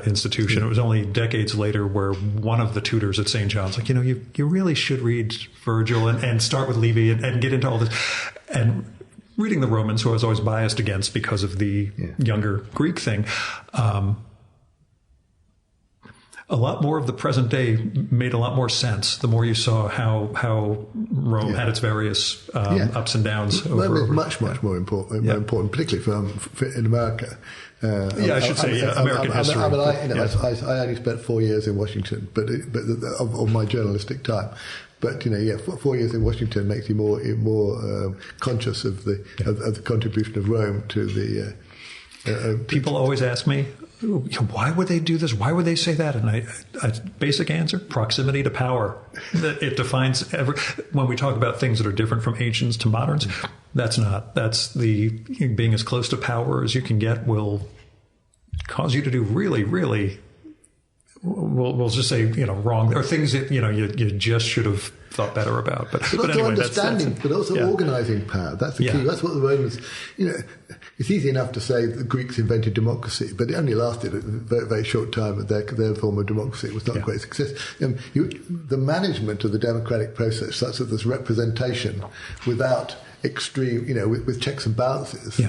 institution. It was only decades later where one of the tutors at St. John's like, you really should read Virgil and start with Livy and get into all this. And reading the Romans, who I was always biased against because of the younger Greek thing, a lot more of the present day made a lot more sense the more you saw how Rome had its various ups and downs. Much more important, particularly in America. I should say American history. I only spent 4 years in Washington, but of my journalistic time. But 4 years in Washington makes you more conscious of the contribution of Rome to the. People always ask me, why would they do this? Why would they say that? And I basic answer: proximity to power. It defines when we talk about things that are different from ancients to moderns. That's the being as close to power as you can get will cause you to do really, really. We'll just say wrong or things that you just should have thought better about. But also anyway, understanding, but also organising power. That's the key. That's what the Romans. It's easy enough to say the Greeks invented democracy, but it only lasted a very, very short time. Their form of democracy was not a great success. The management of the democratic process, such that there's representation without extreme, with checks and balances,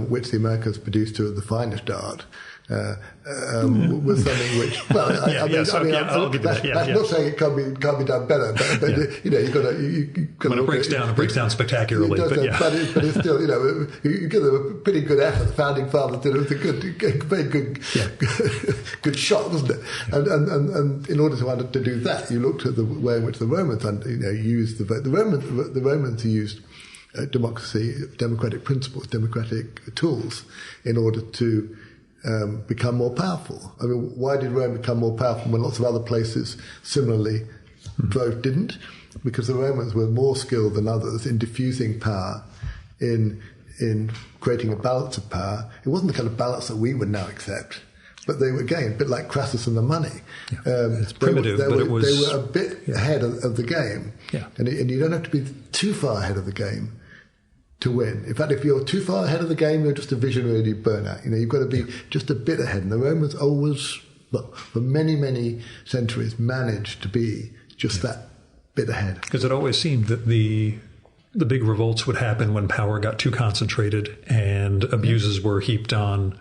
which the Americans produced to the finest art, was something which, I'll give you that. I'm not saying it can't be done better, but you've got to. When it breaks down spectacularly. But it's still, you give them a pretty good effort. The founding fathers did it with a very good shot, wasn't it? And in order to do that, you looked at the way in which the Romans used the vote. The Romans used democracy, democratic principles, democratic tools in order to become more powerful. I mean, why did Rome become more powerful when lots of other places similarly both didn't? Because the Romans were more skilled than others in diffusing power, in creating a balance of power. It wasn't the kind of balance that we would now accept, but they were, again, a bit like Crassus and the money. It's primitive, but it was... They were a bit ahead of the game. Yeah. And you don't have to be too far ahead of the game to win. In fact, if you're too far ahead of the game, you're just a visionary burnout. You've got to be just a bit ahead. And the Romans always, for many, many centuries, managed to be just that bit ahead. Because it always seemed that the big revolts would happen when power got too concentrated and abuses were heaped on,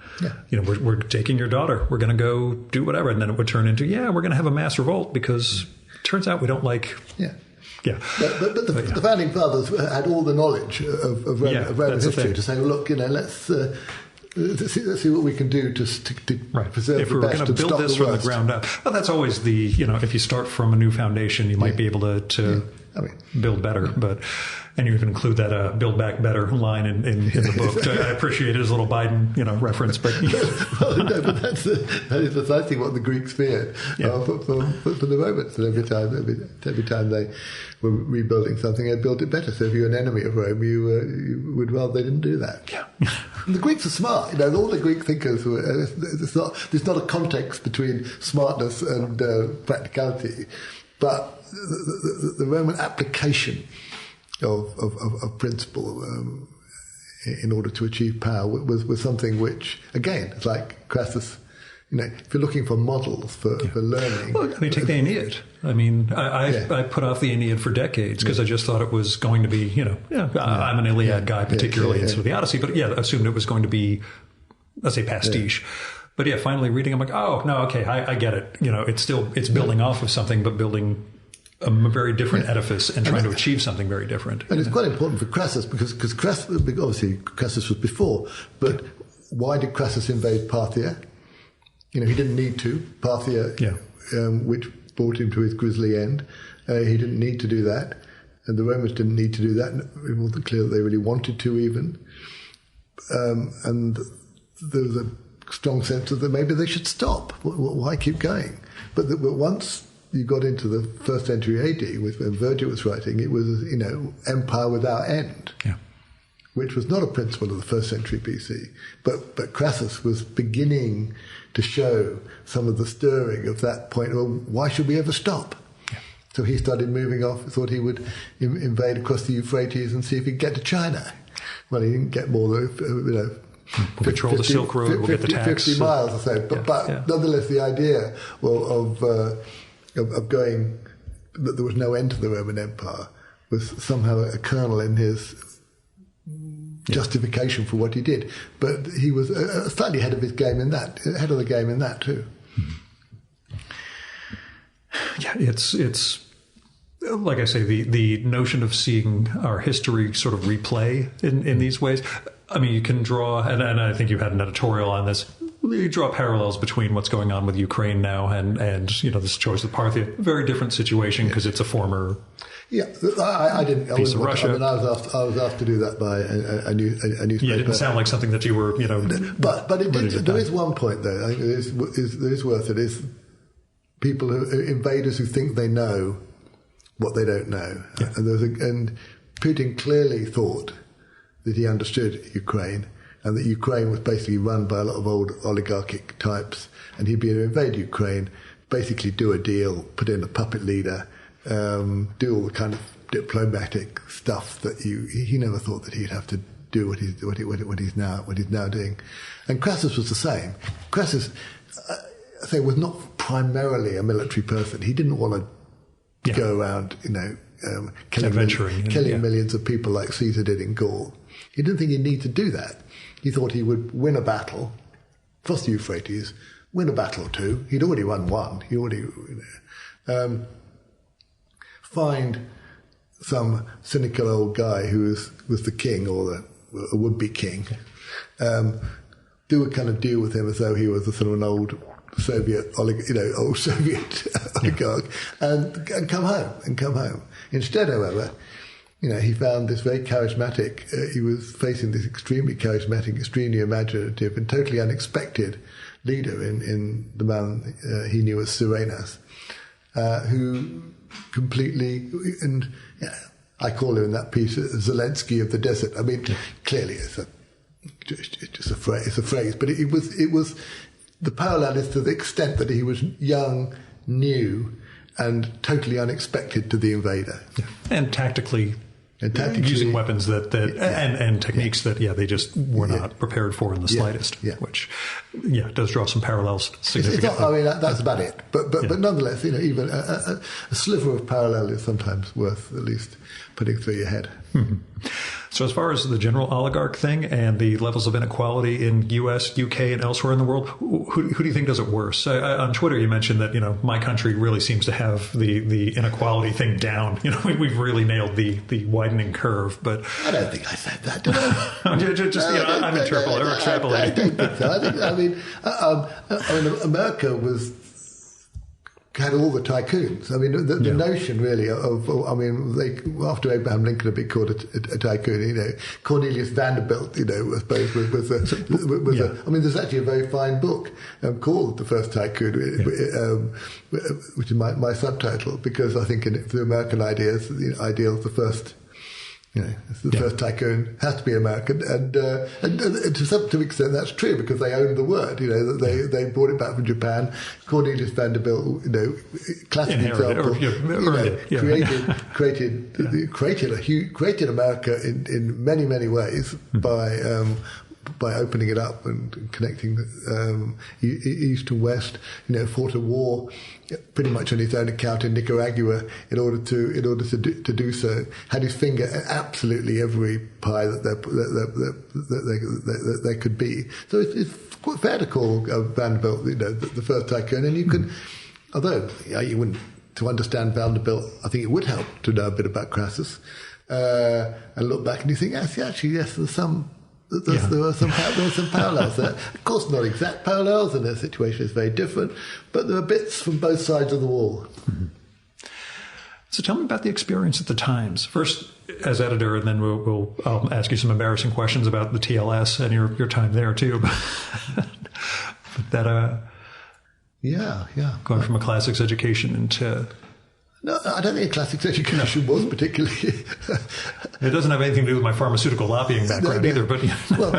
we're taking your daughter, we're going to go do whatever. And then it would turn into, we're going to have a mass revolt because it turns out we don't like... Yeah. But the founding fathers had all the knowledge of Roman history to say, look, let's see what we can do to preserve if the we're going to build this from the ground up. Well, that's always the, if you start from a new foundation, you might be able to build better. And you can include that "build back better" line in the book. I appreciate his little Biden, reference, but but that is precisely what the Greeks feared for the Romans. And every time they were rebuilding something, they built it better. So if you're an enemy of Rome, you would rather they didn't do that. Yeah. And the Greeks are smart. All the Greek thinkers were. There's not a context between smartness and practicality, but the Roman application of principle in order to achieve power was something which, again, it's like Crassus. If you're looking for models for learning. Well, take the Aeneid. I put off the Aeneid for decades because I just thought it was going to be, I'm an Iliad guy, particularly in sort of the Odyssey, but assumed it was going to be, let's say, pastiche. But finally reading, I'm like, oh, no, okay, I get it. It's building off of something, but building a very different edifice and trying to achieve something very different. And it's quite important for Crassus because Crassus, obviously Crassus was before, but why did Crassus invade Parthia? He didn't need to. Parthia, which brought him to his grisly end, he didn't need to do that. And the Romans didn't need to do that. It wasn't clear that they really wanted to even. And there was a strong sense that maybe they should stop. Why keep going? But once you got into the 1st century AD, when Virgil was writing, it was, empire without end, which was not a principle of the 1st century BC. But Crassus was beginning to show some of the stirring of that point. Well, why should we ever stop? So he started moving off, thought he would invade across the Euphrates and see if he'd get to China. Well, he didn't get more than, we'll control the Silk Road, we'll get the tax. 50 miles or so. But nonetheless, the idea of going, that there was no end to the Roman Empire, was somehow a kernel in his justification for what he did. But he was slightly ahead of the game in that too. Yeah, it's like I say, the notion of seeing our history sort of replay in these ways. You can draw, and I think you had an editorial on this. You draw parallels between what's going on with Ukraine now and this choice of Parthia. Very different situation because it's a former. Yeah, I didn't. Piece of Russia. I was asked to do that by a newspaper. Yeah, it didn't sound like something that you were, But it did, there is one point though. I think there is worth it. Is people invaders who think they know what they don't know, and Putin clearly thought that he understood Ukraine, and that Ukraine was basically run by a lot of old oligarchic types, and he'd be able to invade Ukraine, basically do a deal, put in a puppet leader, do all the kind of diplomatic stuff that he never thought that he'd have to do what he's now doing. And Crassus was the same. Crassus, I say, was not primarily a military person. He didn't want to go around, killing millions of people like Caesar did in Gaul. He didn't think he'd need to do that. He thought he would win a battle, cross the Euphrates, win a battle or two. He'd already won one. He already, find some cynical old guy who was the king or a would-be king, do a kind of deal with him as though he was a sort of an old Soviet oligarch, and come home. Instead, however, he found this very charismatic. He was facing this extremely charismatic, extremely imaginative, and totally unexpected leader in the man he knew as Cyrenas, who completely I call him in that piece Zelensky of the desert. I mean, clearly it's just a phrase, but it was the parallel is to the extent that he was young, new, and totally unexpected to the invader, and tactically using weapons and techniques that they just were not prepared for in the slightest, which does draw some parallels significantly. That's about it, but nonetheless, even a sliver of parallel is sometimes worth at least putting through your head. Mm-hmm. So as far as the general oligarch thing and the levels of inequality in US, UK, and elsewhere in the world, who do you think does it worse? On Twitter, you mentioned that, my country really seems to have the inequality thing down. We've really nailed the widening curve, but... I don't think I said that, did I? I'm extrapolating. I don't think so. America had all the tycoons. The notion really after Abraham Lincoln had been called a tycoon, Cornelius Vanderbilt, I suppose was there's actually a very fine book called The First Tycoon, which is my subtitle, because I think in the American ideals, the first. The first tycoon has to be American, and to some extent that's true because they owned the word. They brought it back from Japan. Cornelius Vanderbilt, classic example, created America in many ways by opening it up and connecting east to west. Fought a war pretty much on his own account in Nicaragua in order to do so. Had his finger at absolutely every pie that there could be. So it's quite fair to call Vanderbilt the first tycoon. And you can, although you wouldn't, to understand Vanderbilt, I think it would help to know a bit about Crassus and look back and you think, yes, there's some. There were some parallels there. Of course, not exact parallels, and their situation is very different, but there are bits from both sides of the wall. Mm-hmm. So tell me about the experience at the Times. First, as editor, and then I'll ask you some embarrassing questions about the TLS and your time there, too. But that, going from a classics education into... No, I don't think a classics education was particularly... It doesn't have anything to do with my pharmaceutical lobbying background either, but... Well,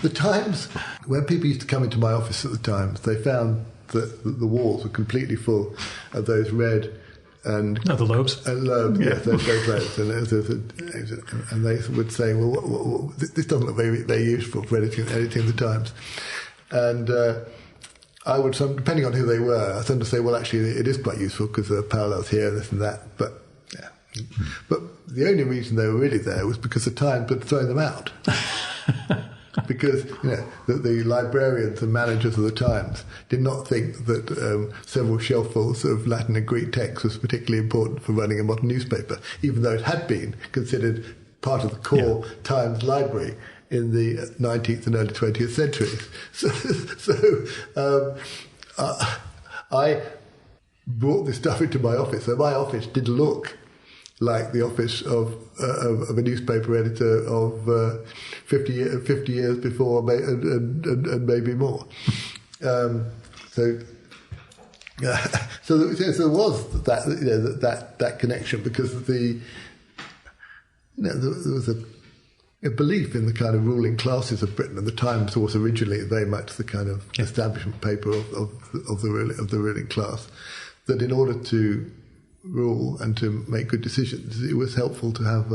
the Times, when people used to come into my office at the Times, they found that the walls were completely full of those red and... the lobes? And lobes, yes, those lobes. And they would say, well, this doesn't look very, very useful for editing the Times. And... I would, depending on who they were, I tend to say, well, actually, it is quite useful because there are parallels here, this and that. But the only reason they were really there was because the Times had thrown them out. Because the librarians and managers of the Times did not think that several shelffuls of Latin and Greek texts was particularly important for running a modern newspaper, even though it had been considered part of the core Times library in the 19th and early 20th centuries. So I brought this stuff into my office. So my office did look like the office of a newspaper editor of 50 years before, and maybe more. So there was that connection because there was a belief in the kind of ruling classes of Britain, and the Times was originally very much the kind of establishment paper of the ruling class, that in order to rule and to make good decisions, it was helpful to have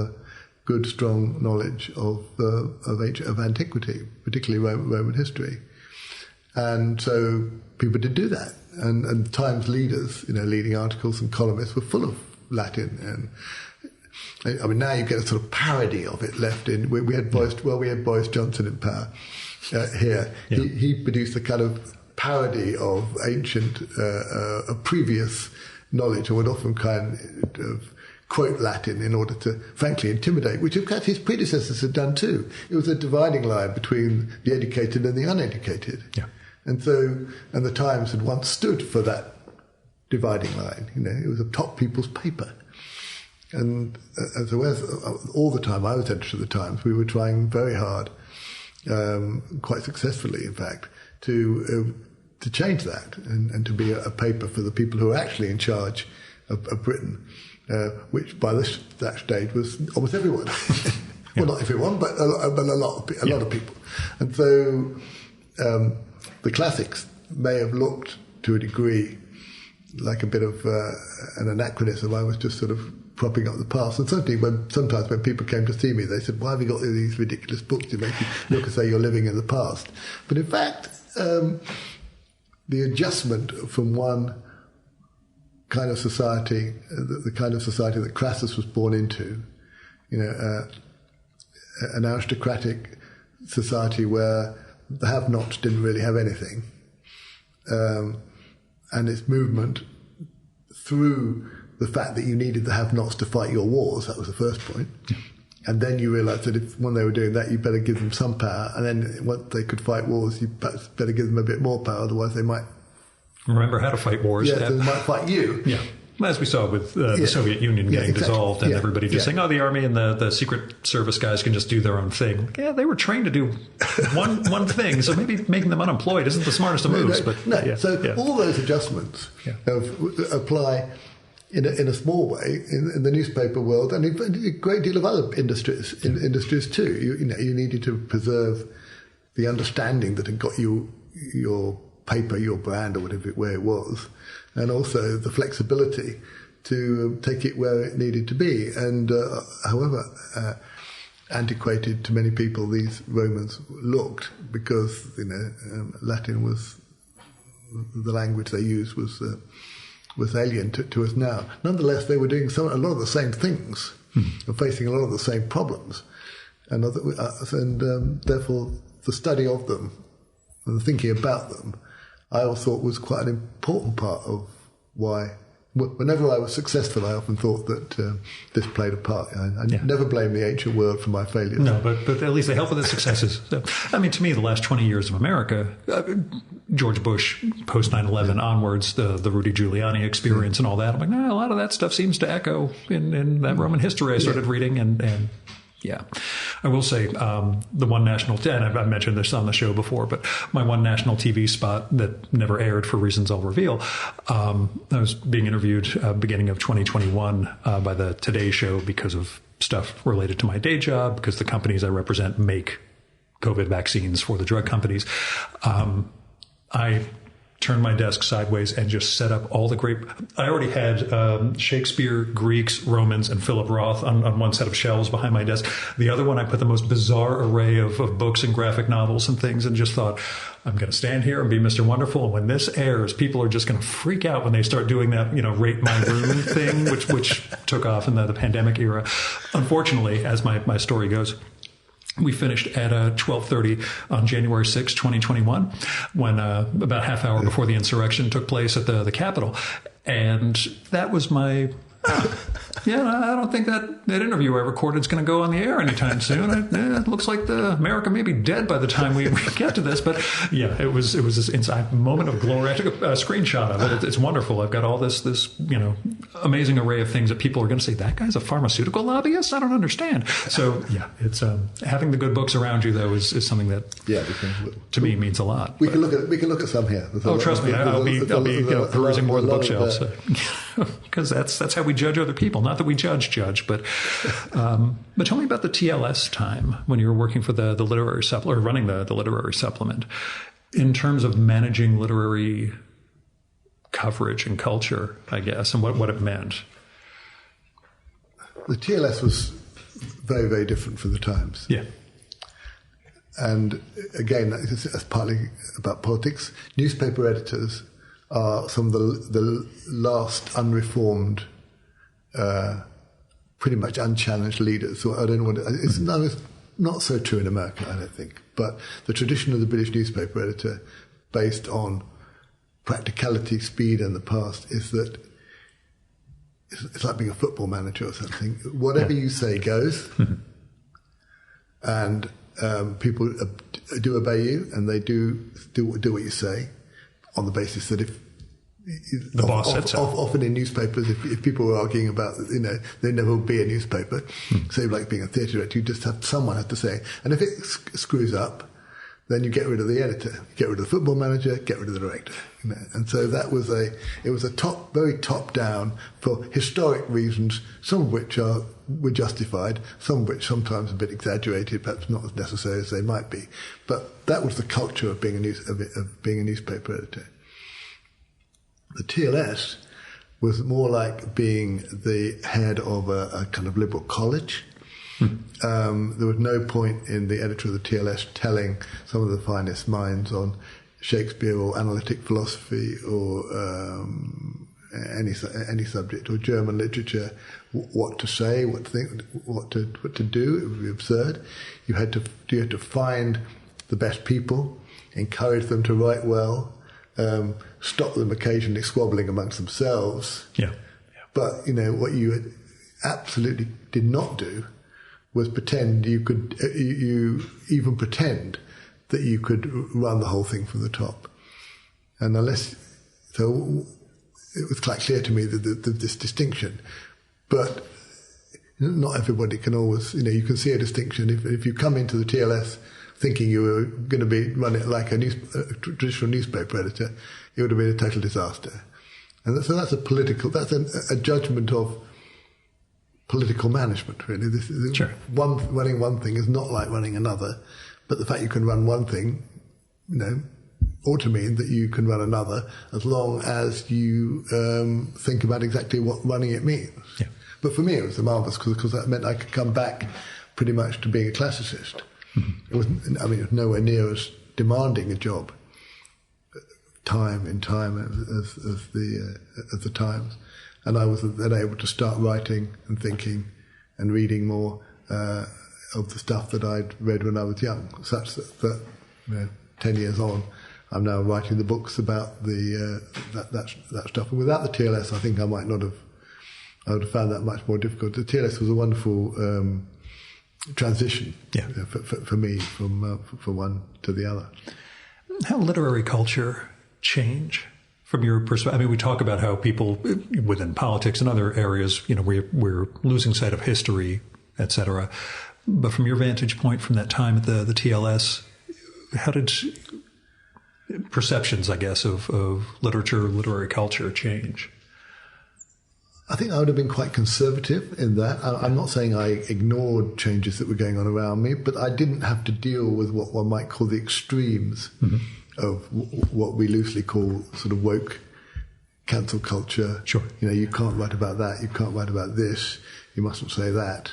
good, strong knowledge of antiquity, particularly Roman history. And so people did do that. And Times leaders, leading articles and columnists were full of Latin. And I mean, now you get a sort of parody of it left in. We had Boris Johnson in power here. Yeah. He produced a kind of parody of ancient, previous knowledge, or would often kind of quote Latin in order to, frankly, intimidate, which of course his predecessors had done too. It was a dividing line between the educated and the uneducated. Yeah. And the Times had once stood for that dividing line. It was a top people's paper. And so all the time I was editor of the Times, we were trying very hard, quite successfully, in fact, to change that and to be a paper for the people who are actually in charge of Britain, which by that stage was almost everyone. Well, not everyone, but a lot of people. And so the classics may have looked to a degree like a bit of an anachronism. I was just sort of propping up the past. And certainly sometimes when people came to see me, they said, why have you got these ridiculous books to make you look as though you're living in the past? But in fact, the adjustment from one kind of society, the kind of society that Crassus was born into, an aristocratic society where the have-nots didn't really have anything, and its movement through the fact that you needed the have-nots to fight your wars. That was the first point. Yeah. And then you realised that when they were doing that, you better give them some power, and then once they could fight wars, you perhaps better give them a bit more power, otherwise they might remember how to fight wars. Yeah, they might fight you. Yeah. As we saw with the Soviet Union getting dissolved and everybody just saying, the army and the Secret Service guys can just do their own thing. Yeah, they were trained to do one thing, so maybe making them unemployed isn't the smartest of moves. All those adjustments apply in a small way in the newspaper world and in a great deal of other industries too. You needed to preserve the understanding that had got you your paper, your brand, or where it was, and also the flexibility to take it where it needed to be. And however antiquated to many people these Romans looked, because Latin was the language they used was alien to us now. Nonetheless, they were doing a lot of the same things and facing a lot of the same problems, and therefore the study of them and the thinking about them, I always thought was quite an important part of why, whenever I was successful, I often thought that this played a part. I never blame the ancient world for my failures. No, but at least they help with its successes. So, I mean, to me, the last 20 years of America, George Bush, post 9/11 onwards, the Rudy Giuliani experience and all that, I'm like, a lot of that stuff seems to echo in that Roman history I started reading, and yeah. I will say the one national, and I've mentioned this on the show before, but my one national TV spot that never aired for reasons I'll reveal, I was being interviewed beginning of 2021 by the Today Show because of stuff related to my day job, because the companies I represent make COVID vaccines for the drug companies. I turned my desk sideways and just set up all the great... I already had Shakespeare, Greeks, Romans, and Philip Roth on one set of shelves behind my desk. The other one, I put the most bizarre array of books and graphic novels and things, and just thought, I'm going to stand here and be Mr. Wonderful. And when this airs, people are just going to freak out when they start doing that, rate my room thing, which took off in the pandemic era. Unfortunately, as my story goes, we finished at 12:30 on January 6, 2021, when about half hour before the insurrection took place at the Capitol. And that was my... I don't think that interview I recorded is going to go on the air anytime soon. It looks like America may be dead by the time we get to this. But yeah, it was this inside moment of glory. I took a screenshot of it. It's wonderful. I've got all this amazing array of things that people are going to say, that guy's a pharmaceutical lobbyist? I don't understand. So yeah, it's having the good books around you though is something that to me means a lot. We can look at some here. Trust me, I'll be perusing more of the bookshelves because that's how we judge other people. Not that we judge, but tell me about the TLS time when you were working for the literary supplement, or running the literary supplement, in terms of managing literary coverage and culture, I guess, and what it meant. The TLS was very, very different from the Times. Yeah. And again, that's partly about politics. Newspaper editors are some of the last unreformed, pretty much unchallenged leaders. So I don't know it's not so true in America, I don't think. But the tradition of the British newspaper editor, based on practicality, speed, and the past, is that it's like being a football manager or something. Whatever you say goes, and people do obey you, and they do what you say, on the basis that if the boss said so. Often in newspapers, if people were arguing about, there never will be a newspaper, say like being a theatre director, you just someone has to say, and if it screws up, then you get rid of the editor, get rid of the football manager, get rid of the director. And so it was a very top down for historic reasons, some of which were justified, some of which sometimes a bit exaggerated, perhaps not as necessary as they might be. But that was the culture of being a newspaper editor. The TLS was more like being the head of a kind of liberal college. There was no point in the editor of the TLS telling some of the finest minds on Shakespeare or analytic philosophy or any subject, or German literature, what to say, what to think, what to do. It would be absurd. You had to find the best people, encourage them to write well, stop them occasionally squabbling amongst themselves. Yeah. But what you absolutely did not do was pretend you could, even pretend that you could run the whole thing from the top. And so it was quite clear to me that this distinction, but not everybody can always, you can see a distinction. If you come into the TLS thinking you were going to be run it like a traditional newspaper editor, it would have been a total disaster. And so that's a judgment of political management, really. Sure. Running one thing is not like running another, but the fact you can run one thing, ought to mean that you can run another, as long as you think about exactly what running it means. Yeah. But for me, it was marvellous because that meant I could come back pretty much to being a classicist. It was nowhere near as demanding a job, time as the Times. And I was then able to start writing and thinking and reading more of the stuff that I'd read when I was young, such that 10 years on, I'm now writing the books about that stuff. And without the TLS, I think I would have found that much more difficult. The TLS was a wonderful transition for me from one to the other. How literary culture change? From your perspective, we talk about how people within politics and other areas, we're losing sight of history, etc. But from your vantage point, from that time at the TLS, how did perceptions, I guess, of literature, literary culture change? I think I would have been quite conservative in that. I'm not saying I ignored changes that were going on around me, but I didn't have to deal with what one might call the extremes of what we loosely call sort of woke cancel culture. Sure. You can't write about that, you can't write about this, you mustn't say that.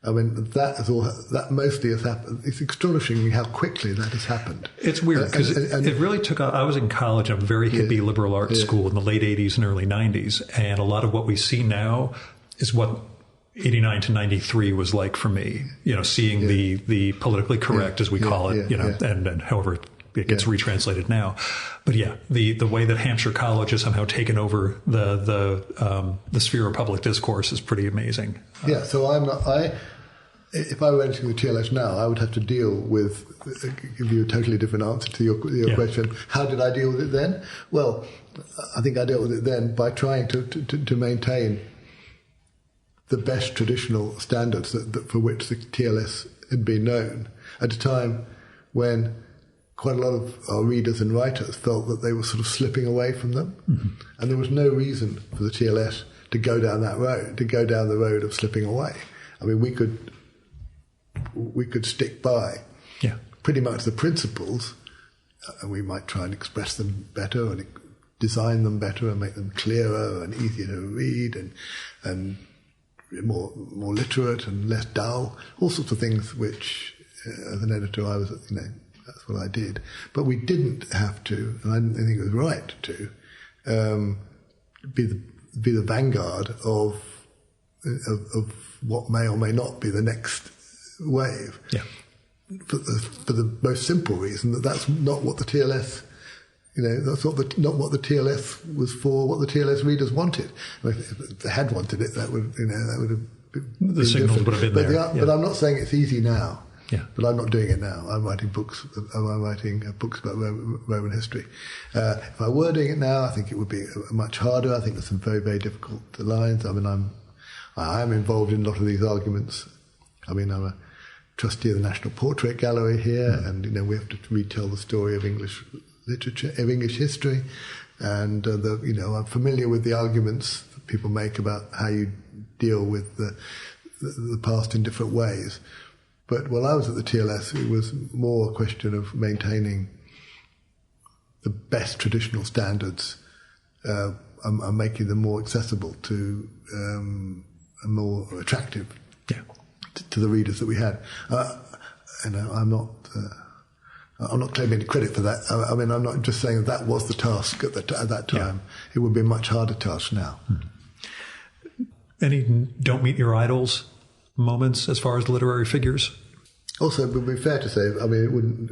That mostly has happened. It's astonishing how quickly that has happened. It's weird because it really took off. I was in college at a very hippie liberal arts school in the late 80s and early 90s. And a lot of what we see now is what 89 to 93 was like for me, seeing the politically correct, as we call it, and however it gets retranslated now. But the way that Hampshire College has somehow taken over the sphere of public discourse is pretty amazing. So if I were entering the TLS now, I would have to deal with, give you a totally different answer to your question. How did I deal with it then? Well, I think I dealt with it then by trying to maintain the best traditional standards that for which the TLS had been known at a time when quite a lot of our readers and writers felt that they were sort of slipping away from them. And there was no reason for the TLS to go down that road, to go down the road of slipping away. We could stick by pretty much the principles, and we might try and express them better and design them better and make them clearer and easier to read and more literate and less dull, all sorts of things which, as an editor, I was, that's what I did. But we didn't have to, and I didn't think it was right to, be the vanguard of what may or may not be the next wave. Yeah. For the most simple reason that that's not what the TLS, that's not what the TLS was for, what the TLS readers wanted. If they had wanted it, that would have been the signals would have been there. But I'm not saying it's easy now. Yeah. But I'm not doing it now. I'm writing books. I'm writing books about Roman history. If I were doing it now, I think it would be much harder. I think there's some very, very difficult lines. I mean, I am involved in a lot of these arguments. I mean, I'm a trustee of the National Portrait Gallery here, and we have to retell the story of English literature, of English history, and I'm familiar with the arguments that people make about how you deal with the past in different ways. But while I was at the TLS, it was more a question of maintaining the best traditional standards and making them more accessible to and more attractive to the readers that we had. I'm not claiming any credit for that. I mean, I'm not just saying that was the task at that time. Yeah. It would be a much harder task now. Any don't meet your idols moments as far as literary figures? Also, it would be fair to say, I mean, it wouldn't.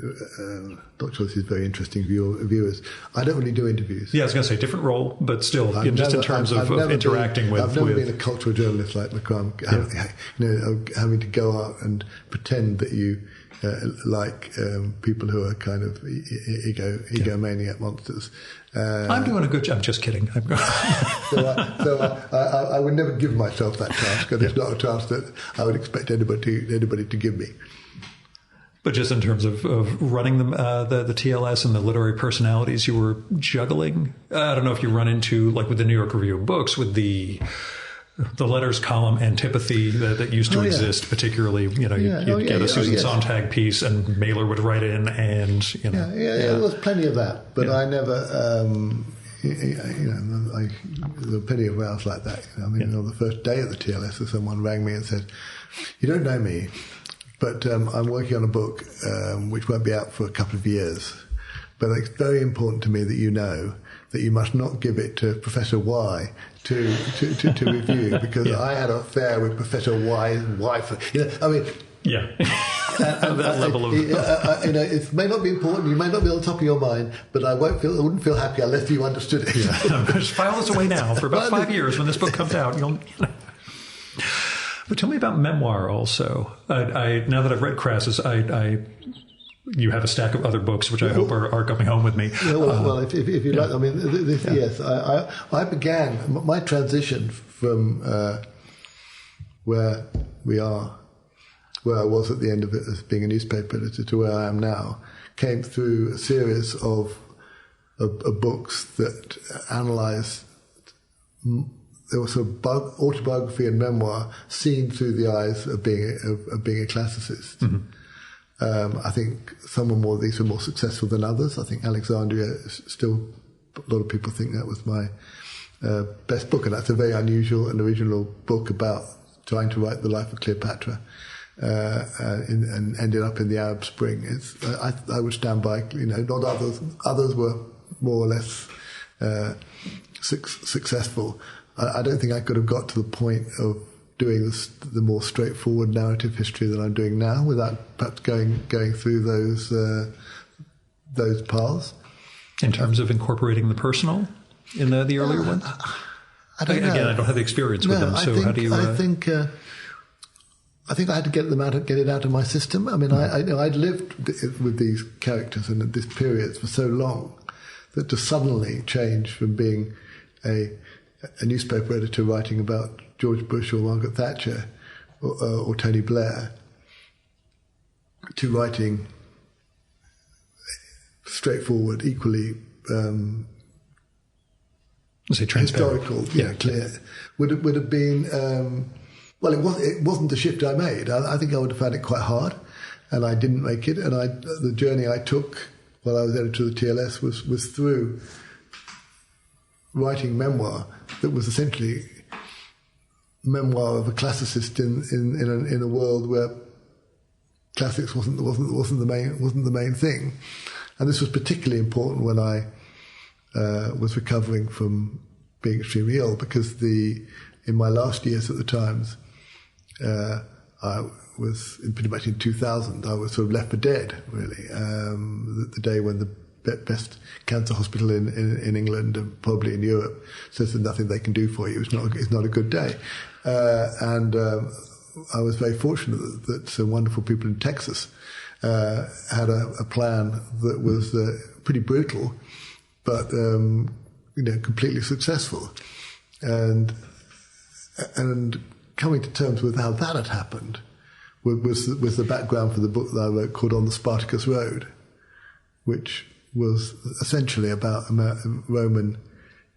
Dr. This is very interesting for your viewers. I don't really do interviews. Yeah, I was going to say different role, but still, in terms of interacting with. I've never been a cultural journalist like McCrum, having to go out and pretend that you like people who are kind of egomaniac monsters. I'm doing a good job. I'm just kidding. I would never give myself that task, and it's not a task that I would expect anybody to give me. But just in terms of running the TLS and the literary personalities you were juggling, I don't know if you run into, like with the New York Review of Books, with the letters column antipathy that used to exist, particularly, you'd get a Susan Sontag piece and Mailer would write in and, there was plenty of that, but I never, there were plenty of rows like that. On the first day at the TLS, someone rang me and said, "You don't know me, but I'm working on a book which won't be out for a couple of years, but it's very important to me that you know that you must not give it to Professor Y to review, because I had an affair with Professor Y's wife." Yeah. That level of... it may not be important, you may not be on the top of your mind, but I wouldn't feel happy unless you understood it. Yeah. Just file this away now for about 5 years. When this book comes out, But tell me about memoir also. Now that I've read Crassus, you have a stack of other books which I hope are coming home with me. Yeah, if you like, I mean, yes, I began my transition from where I was at the end of it as being a newspaper editor to where I am now, came through a series of books that analysed. There was a autobiography and memoir seen through the eyes of being a classicist. Mm-hmm. I think these were more successful than others. I think Alexandria is still, a lot of people think that was my best book, and that's a very unusual and original book about trying to write the life of Cleopatra, and ended up in the Arab Spring. I would stand by, not others. Others were more or less successful. I don't think I could have got to the point of doing the more straightforward narrative history that I'm doing now without perhaps going through those paths. In terms of incorporating the personal in the earlier ones? I don't know. Again, I don't have the experience with them, so how do you... I think I had to get it out of my system. I mean, I'd lived with these characters and at this period for so long that to suddenly change from being a newspaper editor writing about George Bush or Margaret Thatcher or Tony Blair to writing straightforward, equally historical, clear, would have been. It wasn't the shift I made. I think I would have found it quite hard, and I didn't make it. And the journey I took while I was editor of the TLS was through writing memoir that was essentially memoir of a classicist in a world where classics wasn't the main thing. And this was particularly important when I was recovering from being extremely ill, because in my last years at the Times, I was pretty much in 2000. I was sort of left for dead, really. The day when the best cancer hospital in England and probably in Europe says there's nothing they can do for you. It's not a good day. And I was very fortunate that some wonderful people in Texas had a plan that was pretty brutal, but completely successful. And coming to terms with how that had happened was the background for the book that I wrote called On the Spartacus Road, which was essentially about Roman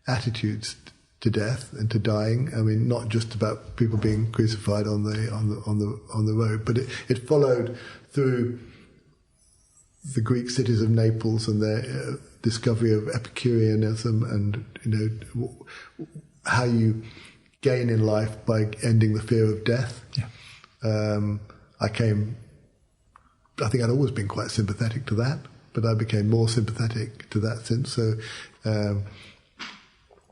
attitudes to death and to dying. I mean, not just about people being crucified on the road, but it followed through the Greek cities of Naples and their discovery of Epicureanism, and how you gain in life by ending the fear of death. Yeah. I think I'd always been quite sympathetic to that, but I became more sympathetic to that since. So,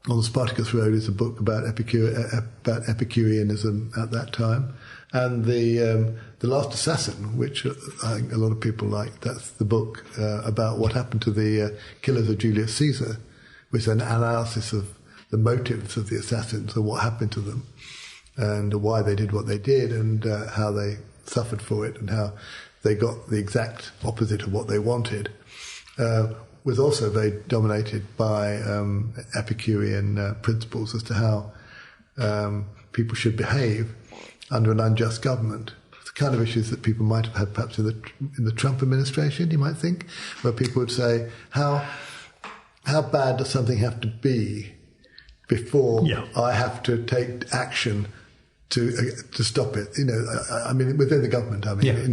On the Spartacus Road is a book about Epicureanism at that time. And The Last Assassin, which I think a lot of people like, that's the book about what happened to the killers of Julius Caesar, which is an analysis of the motives of the assassins and what happened to them, and why they did what they did, and how they suffered for it, and how they got the exact opposite of what they wanted. Was also very dominated by Epicurean principles as to how people should behave under an unjust government. It's the kind of issues that people might have had perhaps in the Trump administration, you might think, where people would say, how bad does something have to be before I have to take action to stop it? I mean, within the government. I mean, on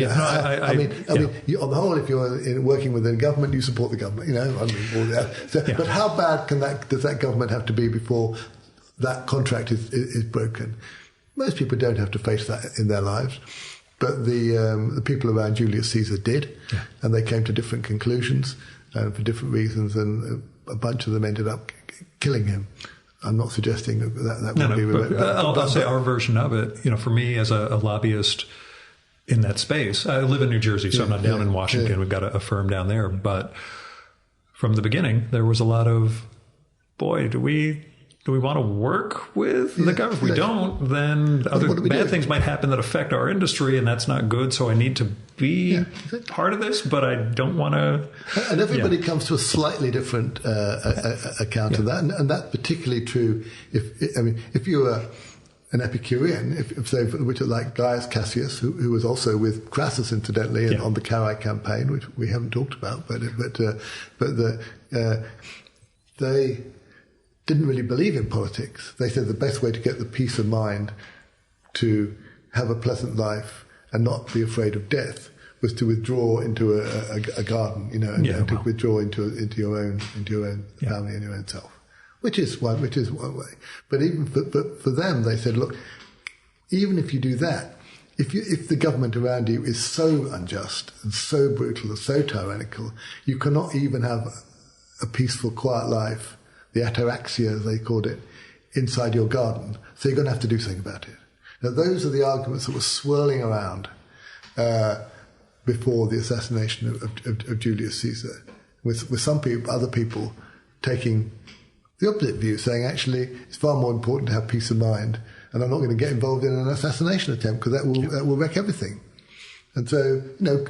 the whole, if you're working within government, you support the government. All that. But how bad does that government have to be before that contract is broken? Most people don't have to face that in their lives, but the people around Julius Caesar did, and they came to different conclusions for different reasons, and a bunch of them ended up killing him. I'm not suggesting that would be... But I'll say our version of it. For me as a lobbyist in that space, I live in New Jersey, so I'm not down in Washington. We've got a firm down there. But from the beginning, there was a lot of, boy, do we want to work with the government? If we don't, then other bad things might happen that affect our industry, and that's not good. So I need to be part of this, but I don't want to... And everybody comes to a slightly different account of that, and that's particularly true if you were an Epicurean, which are like Gaius Cassius, who was also with Crassus, incidentally, on the Carrhae campaign, which we haven't talked about, but they didn't really believe in politics. They said the best way to get the peace of mind to have a pleasant life and not be afraid of death was to withdraw into a garden, and to withdraw into your own family and your own self, which is one way. But even for them, they said, look, even if you do that, if the government around you is so unjust and so brutal and so tyrannical, you cannot even have a peaceful, quiet life, the ataraxia, as they called it, inside your garden. So you're going to have to do something about it. Now, those are the arguments that were swirling around before the assassination of Julius Caesar, with some people, other people taking the opposite view, saying, actually, it's far more important to have peace of mind, and I'm not going to get involved in an assassination attempt because that will wreck everything. And so,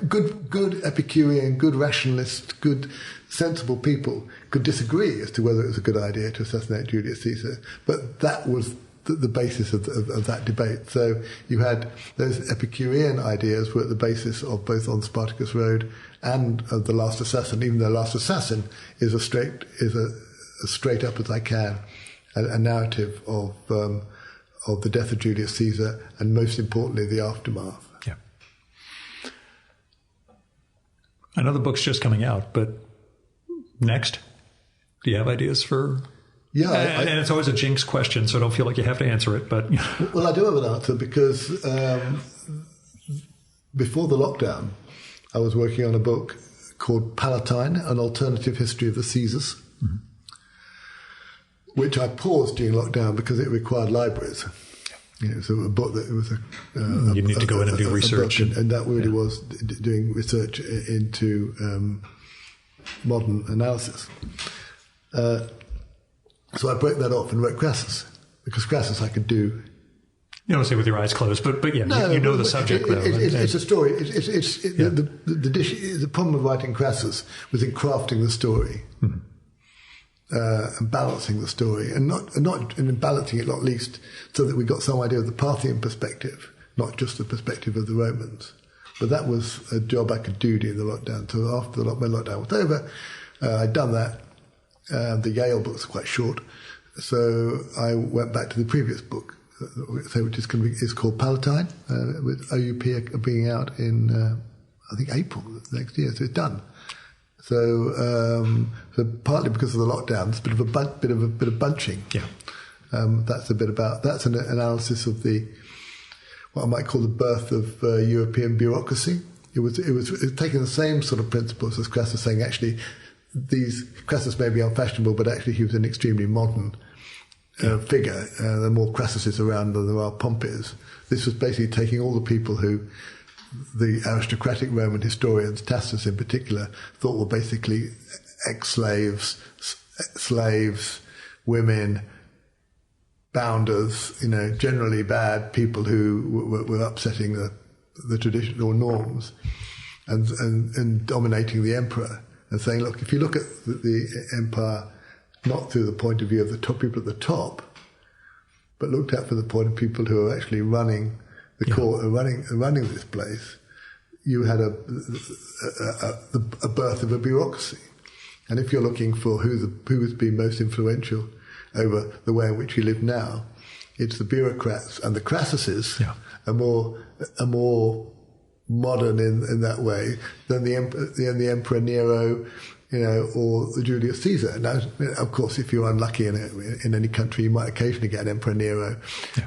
good Epicurean, good rationalist, good sensible people could disagree as to whether it was a good idea to assassinate Julius Caesar, but that was the basis of that debate. So you had those Epicurean ideas were at the basis of both On Spartacus Road and of The Last Assassin, even though Last Assassin is as straight up as I can, a narrative of the death of Julius Caesar, and most importantly, the aftermath. Yeah. I know the book's just coming out, but next, do you have ideas for Yeah. And it's always a jinx question, so don't feel like you have to answer it. But well, I do have an answer because before the lockdown, I was working on a book called Palatine, An Alternative History of the Caesars, which I paused during lockdown because it required libraries. It was a book that it was you need to go in and do research, and that really was doing research into modern analysis. So I broke that off and wrote Crassus, because Crassus I could do. You don't say with your eyes closed, but yeah, you know the subject though. It's a story. The problem of writing Crassus was in crafting the story. And balancing the story, and in balancing it not least so that we got some idea of the Parthian perspective, not just the perspective of the Romans. But that was a job I could do during the lockdown. So after when lockdown was over, I'd done that. The Yale book's quite short, so I went back to the previous book, which is called Palatine, with OUP being out in I think April next year. So it's done. So partly because of the lockdowns, a bit of bunching. Yeah, that's an analysis of what I might call the birth of European bureaucracy. It was taking the same sort of principles as Crassus, saying actually Crassus may be unfashionable, but actually he was an extremely modern figure. There are more Crassuses around than there are Pompeys. This was basically taking all the people who the aristocratic Roman historians, Tacitus in particular, thought were basically ex-slaves, slaves, women, bounders, generally bad people who were upsetting the traditional norms and dominating the emperor, and saying, look, if you look at the empire not through the point of view of the top people at the top, but looked at from the point of people who are actually running the court, running this place, you had a birth of a bureaucracy. And if you're looking for who has been most influential over the way in which we live now, it's the bureaucrats, and the Crassuses are more modern in that way than the Emperor Nero, or the Julius Caesar. Now, of course, if you're unlucky in any country, you might occasionally get an Emperor Nero. Yeah.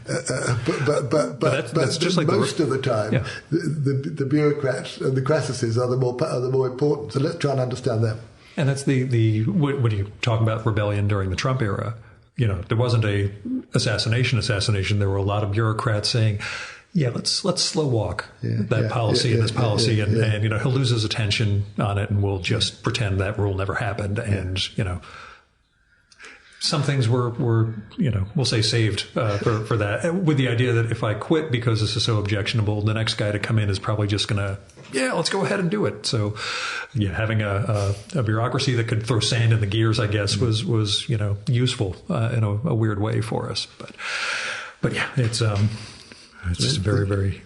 But that's just like most of the time, the bureaucrats and the Crassuses are the more important. So let's try and understand them. And that's when you talk about rebellion during the Trump era, there wasn't a assassination. There were a lot of bureaucrats saying, let's slow walk that policy and this policy, and he'll lose his attention on it, and we'll just pretend that rule never happened. And some things were we'll say saved for that, with the idea that if I quit because this is so objectionable, the next guy to come in is probably just gonna let's go ahead and do it. So having a bureaucracy that could throw sand in the gears, I guess, was useful in a weird way for us. But it's just a very, very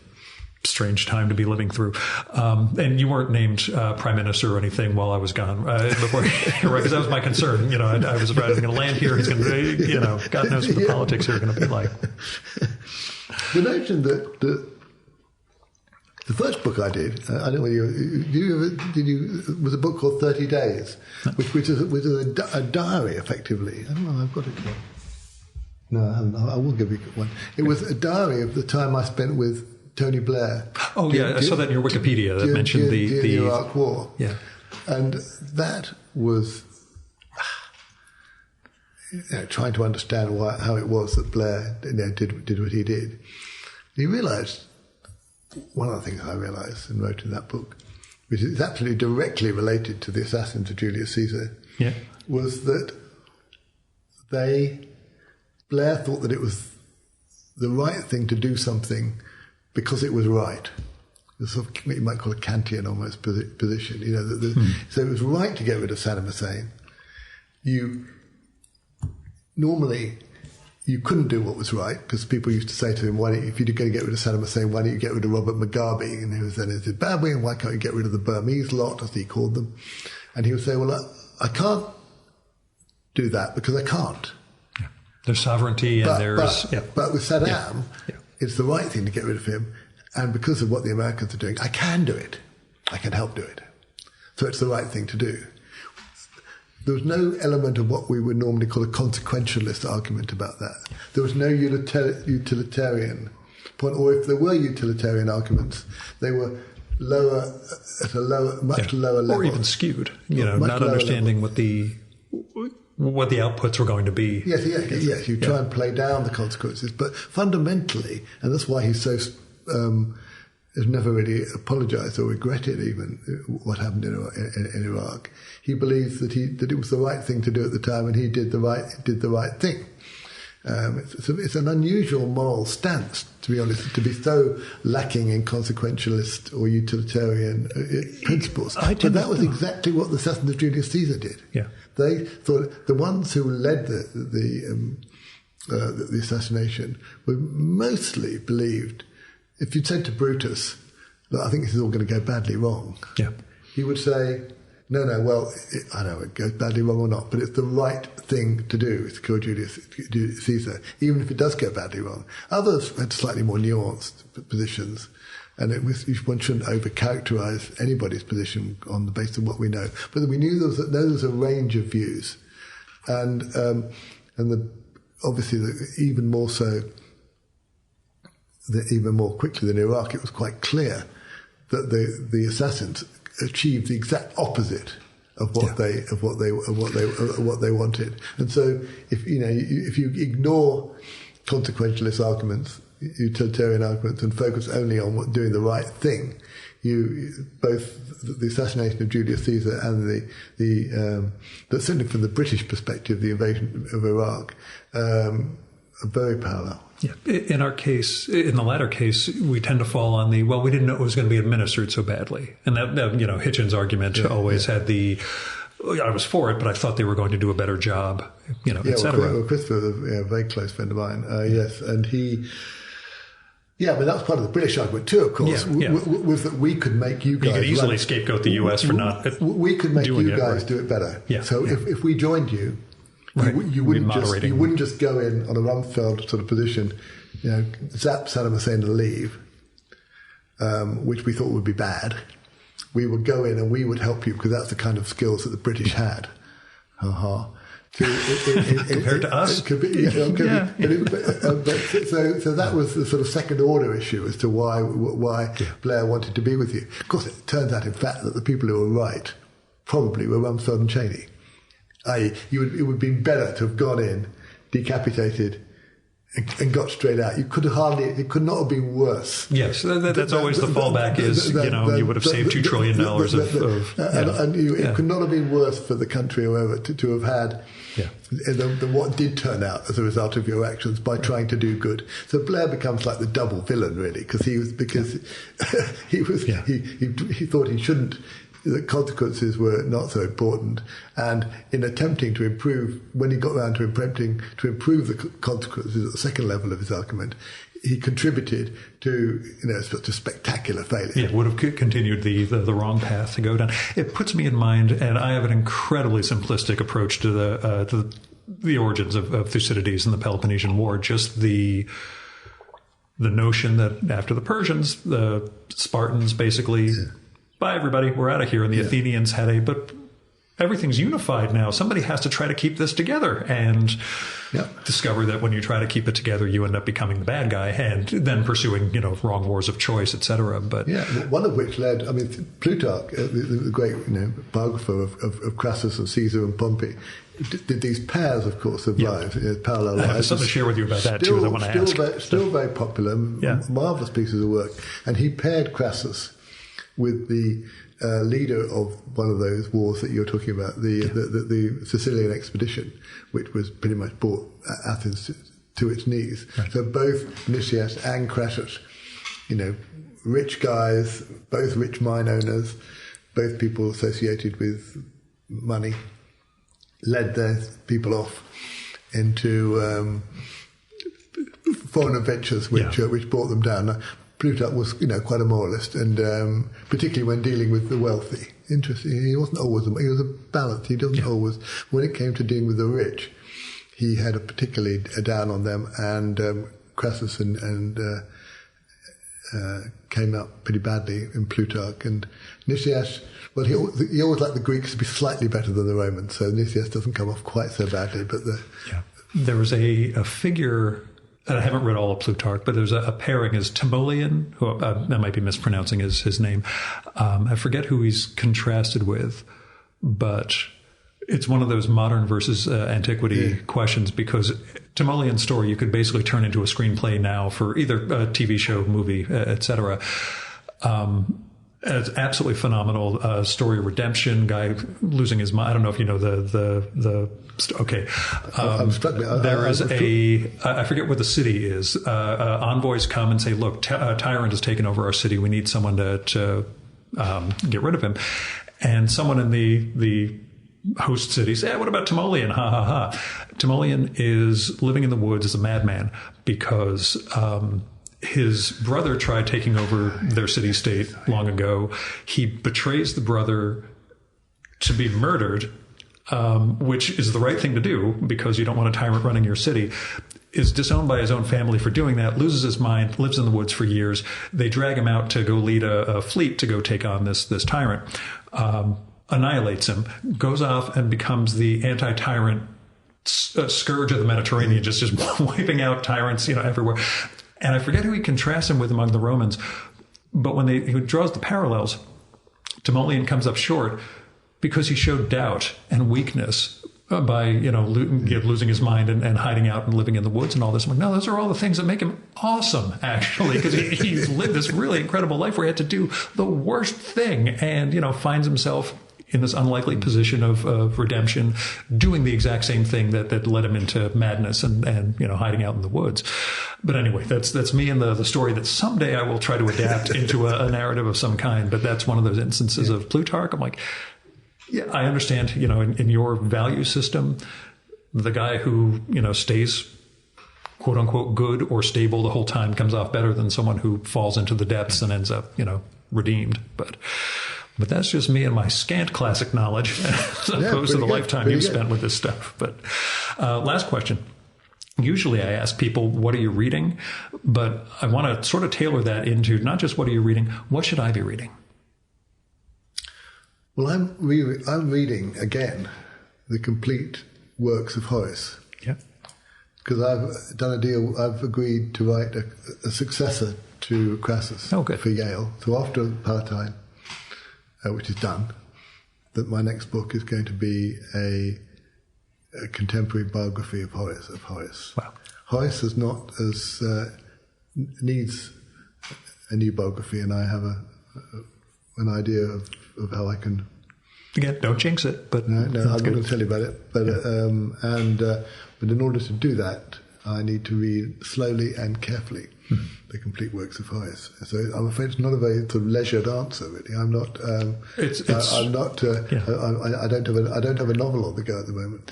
strange time to be living through. And you weren't named prime minister or anything while I was gone before, right? Because that was my concern. I was afraid I was going to land here. He's going to, God knows what the politics are going to be like. You mentioned that the first book I did, I don't know whether was a book called 30 Days, which is a diary, effectively. I don't know, I've got it here. No, I haven't. I will give you one. It was a diary of the time I spent with Tony Blair. Oh, I saw that in your Wikipedia that mentioned the Iraq War. Yeah. And that was trying to understand how it was that Blair did what he did. He realised, one of the things I realised and wrote in that book, which is absolutely directly related to the assassins of Julius Caesar, was that Blair thought that it was the right thing to do something because it was right. The sort of what you might call a Kantian almost position. So it was right to get rid of Saddam Hussein. Normally you couldn't do what was right, because people used to say to him, if you're going to get rid of Saddam Hussein, why don't you get rid of Robert Mugabe? And he was then in Zimbabwe, and why can't you get rid of the Burmese lot, as he called them? And he would say, well, I can't do that because I can't. There's sovereignty, and but with Saddam, it's the right thing to get rid of him, and because of what the Americans are doing, I can do it. I can help do it. So it's the right thing to do. There was no element of what we would normally call a consequentialist argument about that. There was no utilitarian point, or if there were utilitarian arguments, they were much lower level. Or even skewed, not understanding what the outputs were going to be. Yes, you try and play down the consequences. But fundamentally, and that's why he's so... has never really apologised or regretted even what happened in Iraq. He believes that it was the right thing to do at the time, and he did the right thing. It's an unusual moral stance, to be honest, to be so lacking in consequentialist or utilitarian principles. But that was exactly what the assassins of Julius Caesar did. Yeah. They thought the ones who led the assassination were mostly believed. If you'd said to Brutus, look, I think this is all going to go badly wrong, he would say, no, well, I know it goes badly wrong or not, but it's the right thing to do to kill Julius Caesar, even if it does go badly wrong. Others had slightly more nuanced positions, and one shouldn't over-characterise anybody's position on the basis of what we know. But we knew there was a range of views, and obviously even more so, even more quickly than Iraq, it was quite clear that the assassins achieved the exact opposite of what they wanted. And so, if you ignore consequentialist arguments, utilitarian arguments, and focus only on doing the right thing, both the assassination of Julius Caesar and but certainly from the British perspective, the invasion of Iraq, are very parallel. Yeah. In our case, in the latter case, we tend to fall on we didn't know it was going to be administered so badly. And that Hitchens' argument always had I was for it, but I thought they were going to do a better job, et cetera. Well, Christopher was a very close friend of mine, yes. And he... Yeah, but that was part of the British argument too, of course, was that we could make you guys... You could easily scapegoat the US for not we could make you guys do it better. Yeah, so if we joined you... Right. You wouldn't just go in on a Rumsfeld sort of position, zap Saddam Hussein and leave, which we thought would be bad. We would go in and we would help you because that's the kind of skills that the British had. Compared to us? So that was the sort of second order issue as to why Blair wanted to be with you. Of course, it turns out, in fact, that the people who were right probably were Rumsfeld and Cheney. It would have been better to have gone in, decapitated, and got straight out. It could not have been worse. Yes, that's always the fallback you would have saved $2 trillion it could not have been worse for the country, however, to have had what did turn out as a result of your actions by trying to do good. So Blair becomes like the double villain, really, because he thought he shouldn't. The consequences were not so important, and in attempting to improve, when he got around to attempting to improve the consequences at the second level of his argument, he contributed to such a spectacular failure. Yeah, would have continued the wrong path to go down. It puts me in mind, and I have an incredibly simplistic approach to the origins of Thucydides and the Peloponnesian War. Just the notion that after the Persians, the Spartans basically. Yeah. Bye, everybody. We're out of here. And the Athenians had but everything's unified now. Somebody has to try to keep this together and discover that when you try to keep it together, you end up becoming the bad guy and then pursuing, wrong wars of choice, etc. But one of which led, Plutarch, the great, biographer of Crassus and Caesar and Pompey, did these pairs, of course, of lives, parallel lives. I have something to share with you about that too. I want to ask. Still very popular, marvelous pieces of work. And he paired Crassus with the leader of one of those wars that you're talking about, the Sicilian expedition, which was pretty much brought Athens to its knees. Right. So both Nicias and Crassus, rich guys, both rich mine owners, both people associated with money, led their people off into foreign adventures, which brought them down. Now, Plutarch was, quite a moralist, and particularly when dealing with the wealthy. Interesting. He wasn't always. He was a balance. He doesn't always. When it came to dealing with the rich, he had a particularly down on them. And Crassus and came out pretty badly in Plutarch. And Nicias, well, he always liked the Greeks to be slightly better than the Romans, so Nicias doesn't come off quite so badly. But there was a figure, and I haven't read all of Plutarch, but there's a pairing is Timoleon, who I might be mispronouncing his name. I forget who he's contrasted with, but it's one of those modern versus antiquity questions, because Timoleon's story you could basically turn into a screenplay now for either a TV show, movie, etc. It's absolutely phenomenal story of redemption, guy losing his mind. I don't know if you know the okay. I'm struck. There is I forget what the city is. Envoys come and say, look, tyrant has taken over our city. We need someone to get rid of him. And someone in the host city says, what about Timoleon? Ha ha ha. Timoleon is living in the woods as a madman because his brother tried taking over their city-state long ago. He betrays the brother to be murdered, which is the right thing to do because you don't want a tyrant running your city, is disowned by his own family for doing that, loses his mind, lives in the woods for years. They drag him out to go lead a fleet to go take on this tyrant, annihilates him, goes off and becomes the anti-tyrant scourge of the Mediterranean, just wiping out tyrants, everywhere. And I forget who he contrasts him with among the Romans, but when he draws the parallels, Timoleon comes up short because he showed doubt and weakness by losing his mind and hiding out and living in the woods and all this. I'm like, no, those are all the things that make him awesome, actually, because he's lived this really incredible life where he had to do the worst thing and finds himself in this unlikely position of redemption, doing the exact same thing that led him into madness and hiding out in the woods. But anyway, that's me and the story that someday I will try to adapt into a narrative of some kind. But that's one of those instances of Plutarch. I'm like, yeah, I understand, in your value system, the guy who, stays quote unquote good or stable the whole time comes off better than someone who falls into the depths and ends up, redeemed. But that's just me and my scant classic knowledge as opposed to the lifetime you've spent with this stuff. But last question. Usually I ask people, what are you reading? But I want to sort of tailor that into not just what are you reading, what should I be reading? Well, I'm reading, again, the complete works of Horace. Yeah. Because I've done a deal, I've agreed to write a successor to Crassus for Yale. So after Palatine, which is done, that my next book is going to be a contemporary biography of Horace. Wow. Horace is not needs a new biography, and I have an idea of how I can. Again, don't jinx it. But no, I'm not going to tell you about it. But but in order to do that, I need to read slowly and carefully the complete works of Horace. So I'm afraid it's not a very sort of leisured answer, really. I'm not. I'm not. I don't have a novel on the go at the moment.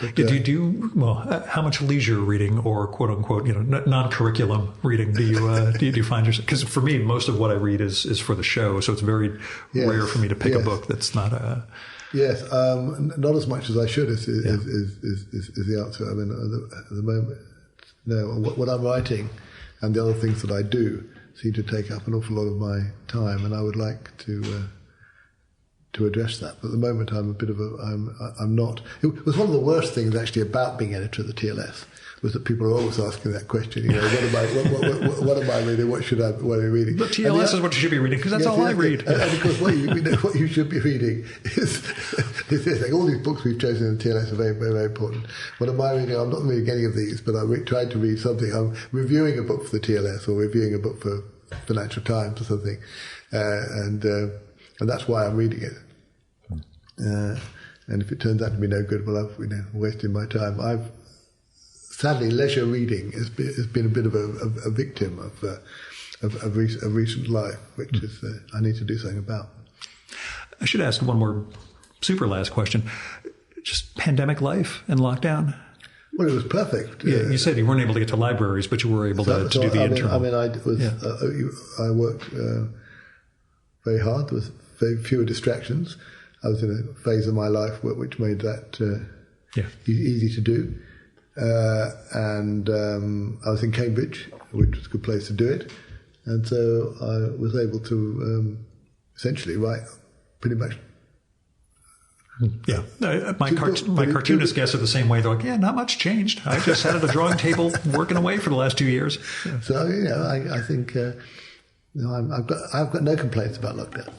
But, how much leisure reading or quote unquote non-curriculum reading do you find yourself? Because for me, most of what I read is for the show, so it's very rare for me to pick a book that's not a. Yes, not as much as I should is the answer. I mean, at the moment, no. What I'm writing and the other things that I do seem to take up an awful lot of my time, and I would like to address that. But at the moment, I'm not. It was one of the worst things actually about being editor of the TLS. Was that people are always asking that question? What am I reading? What am I reading? The TLS is what you should be reading because that's all I read. And of course, what you should be reading is all these books we've chosen in the TLS are very, very, very important. What am I reading? I'm not reading any of these, but I'm trying to read something. I'm reviewing a book for the TLS or reviewing a book for Financial Times or something, and that's why I'm reading it. And if it turns out to be no good, well, I've wasted my time. Sadly, leisure reading has been a bit of a victim of recent life, which is I need to do something about. I should ask one more super last question. Just pandemic life and lockdown? Well, it was perfect. Yeah, you said you weren't able to get to libraries, but you were able to do the internal. I worked very hard. There was very fewer distractions. I was in a phase of my life which made that easy to do. And I was in Cambridge, which was a good place to do it. And so I was able to essentially write pretty much. Yeah, my cartoonist guests are the same way. They're like, yeah, not much changed. I just sat at a drawing table working away for the last 2 years. Yeah. So, I think I've got no complaints about lockdown.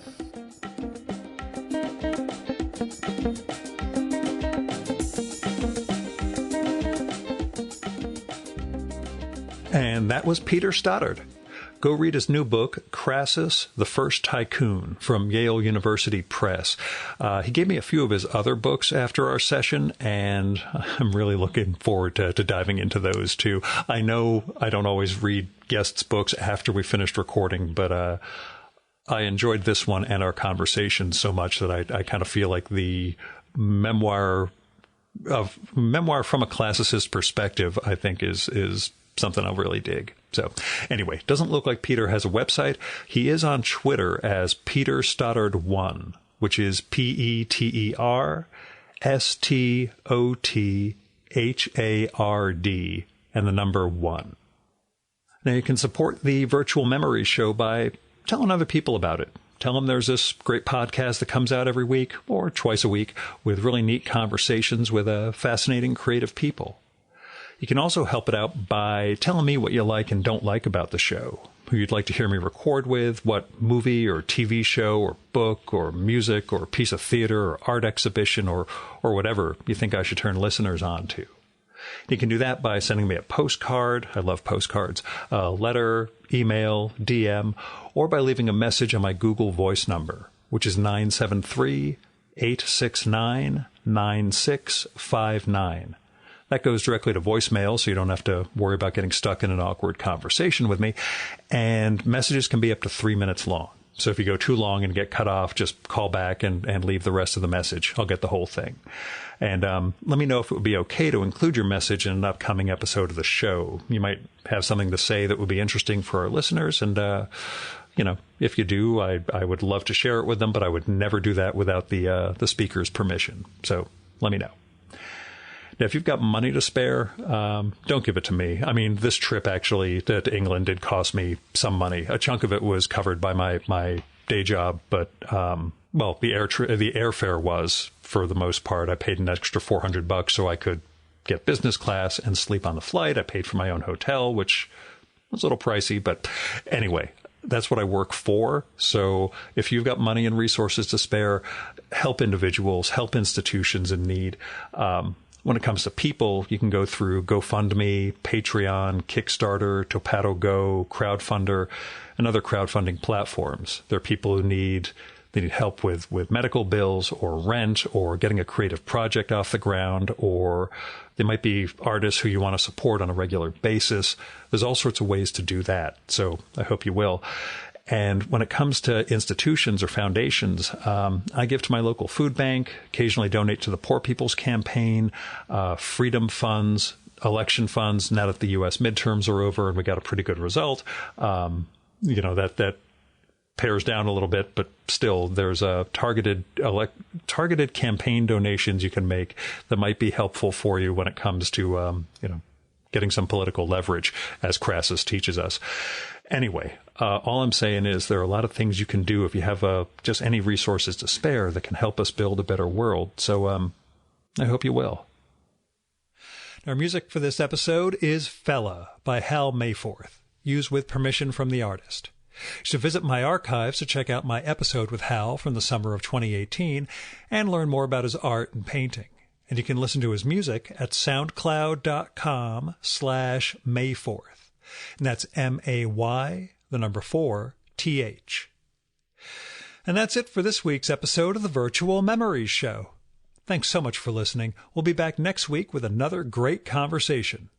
And that was Peter Stothard. Go read his new book, Crassus, the First Tycoon, from Yale University Press. He gave me a few of his other books after our session, and I'm really looking forward to diving into those too. I know I don't always read guests' books after we finished recording, but I enjoyed this one and our conversation so much that I kind of feel like the memoir from a classicist perspective, I think is something I'll really dig. So anyway, doesn't look like Peter has a website. He is on Twitter as Peter Stothard 1, which is PeterStothard and the number 1. Now you can support the Virtual Memories Show by telling other people about it. Tell them there's this great podcast that comes out every week or twice a week with really neat conversations with fascinating creative people. You can also help it out by telling me what you like and don't like about the show, who you'd like to hear me record with, what movie or TV show or book or music or piece of theater or art exhibition or whatever you think I should turn listeners on to. You can do that by sending me a postcard. I love postcards, a letter, email, DM, or by leaving a message on my Google Voice number, which is 973-869-9659. That goes directly to voicemail, so you don't have to worry about getting stuck in an awkward conversation with me. And messages can be up to 3 minutes long. So if you go too long and get cut off, just call back and leave the rest of the message. I'll get the whole thing. And let me know if it would be okay to include your message in an upcoming episode of the show. You might have something to say that would be interesting for our listeners. And, if you do, I would love to share it with them, but I would never do that without the speaker's permission. So let me know. Now, if you've got money to spare, don't give it to me. I mean, this trip actually to England did cost me some money. A chunk of it was covered by my day job, but the airfare was, for the most part. I paid an extra $400 so I could get business class and sleep on the flight. I paid for my own hotel, which was a little pricey, but anyway, that's what I work for. So if you've got money and resources to spare, help individuals, help institutions in need. When it comes to people, you can go through GoFundMe, Patreon, Kickstarter, Topato Go, Crowdfunder, and other crowdfunding platforms. There are people who need help with medical bills or rent or getting a creative project off the ground, or they might be artists who you want to support on a regular basis. There's all sorts of ways to do that. So I hope you will. And when it comes to institutions or foundations, I give to my local food bank, occasionally donate to the Poor People's Campaign, freedom funds, election funds. Now that the U.S. midterms are over and we got a pretty good result, that pares down a little bit, but still there's a targeted campaign donations you can make that might be helpful for you when it comes to, getting some political leverage, as Crassus teaches us. Anyway, all I'm saying is there are a lot of things you can do if you have just any resources to spare that can help us build a better world. So I hope you will. Our music for this episode is Fella by Hal Mayforth, used with permission from the artist. You should visit my archives to check out my episode with Hal from the summer of 2018 and learn more about his art and painting. And you can listen to his music at soundcloud.com/Mayforth. And that's MAY4TH. And that's it for this week's episode of the Virtual Memories Show. Thanks so much for listening. We'll be back next week with another great conversation.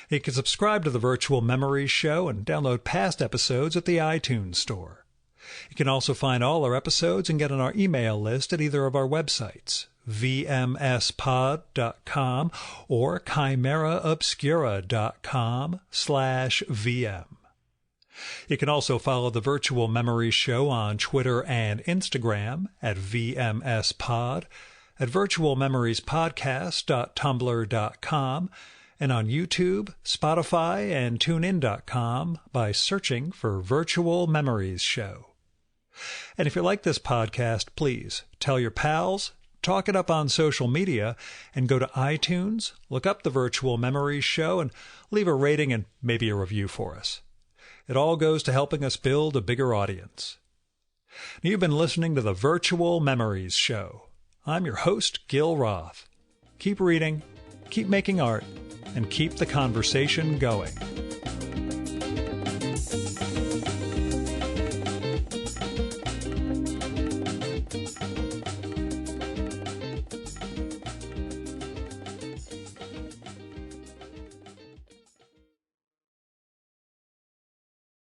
You can subscribe to the Virtual Memories Show and download past episodes at the iTunes Store. You can also find all our episodes and get on our email list at either of our websites, vmspod.com or chimeraobscura.com/VM. You can also follow the Virtual Memories Show on Twitter and Instagram at VMSPod, at virtualmemoriespodcast.tumblr.com, and on YouTube, Spotify, and TuneIn.com by searching for Virtual Memories Show. And if you like this podcast, please tell your pals, talk it up on social media, and go to iTunes, look up the Virtual Memories Show, and leave a rating and maybe a review for us. It all goes to helping us build a bigger audience. You've been listening to the Virtual Memories Show. I'm your host, Gil Roth. Keep reading, keep making art, and keep the conversation going.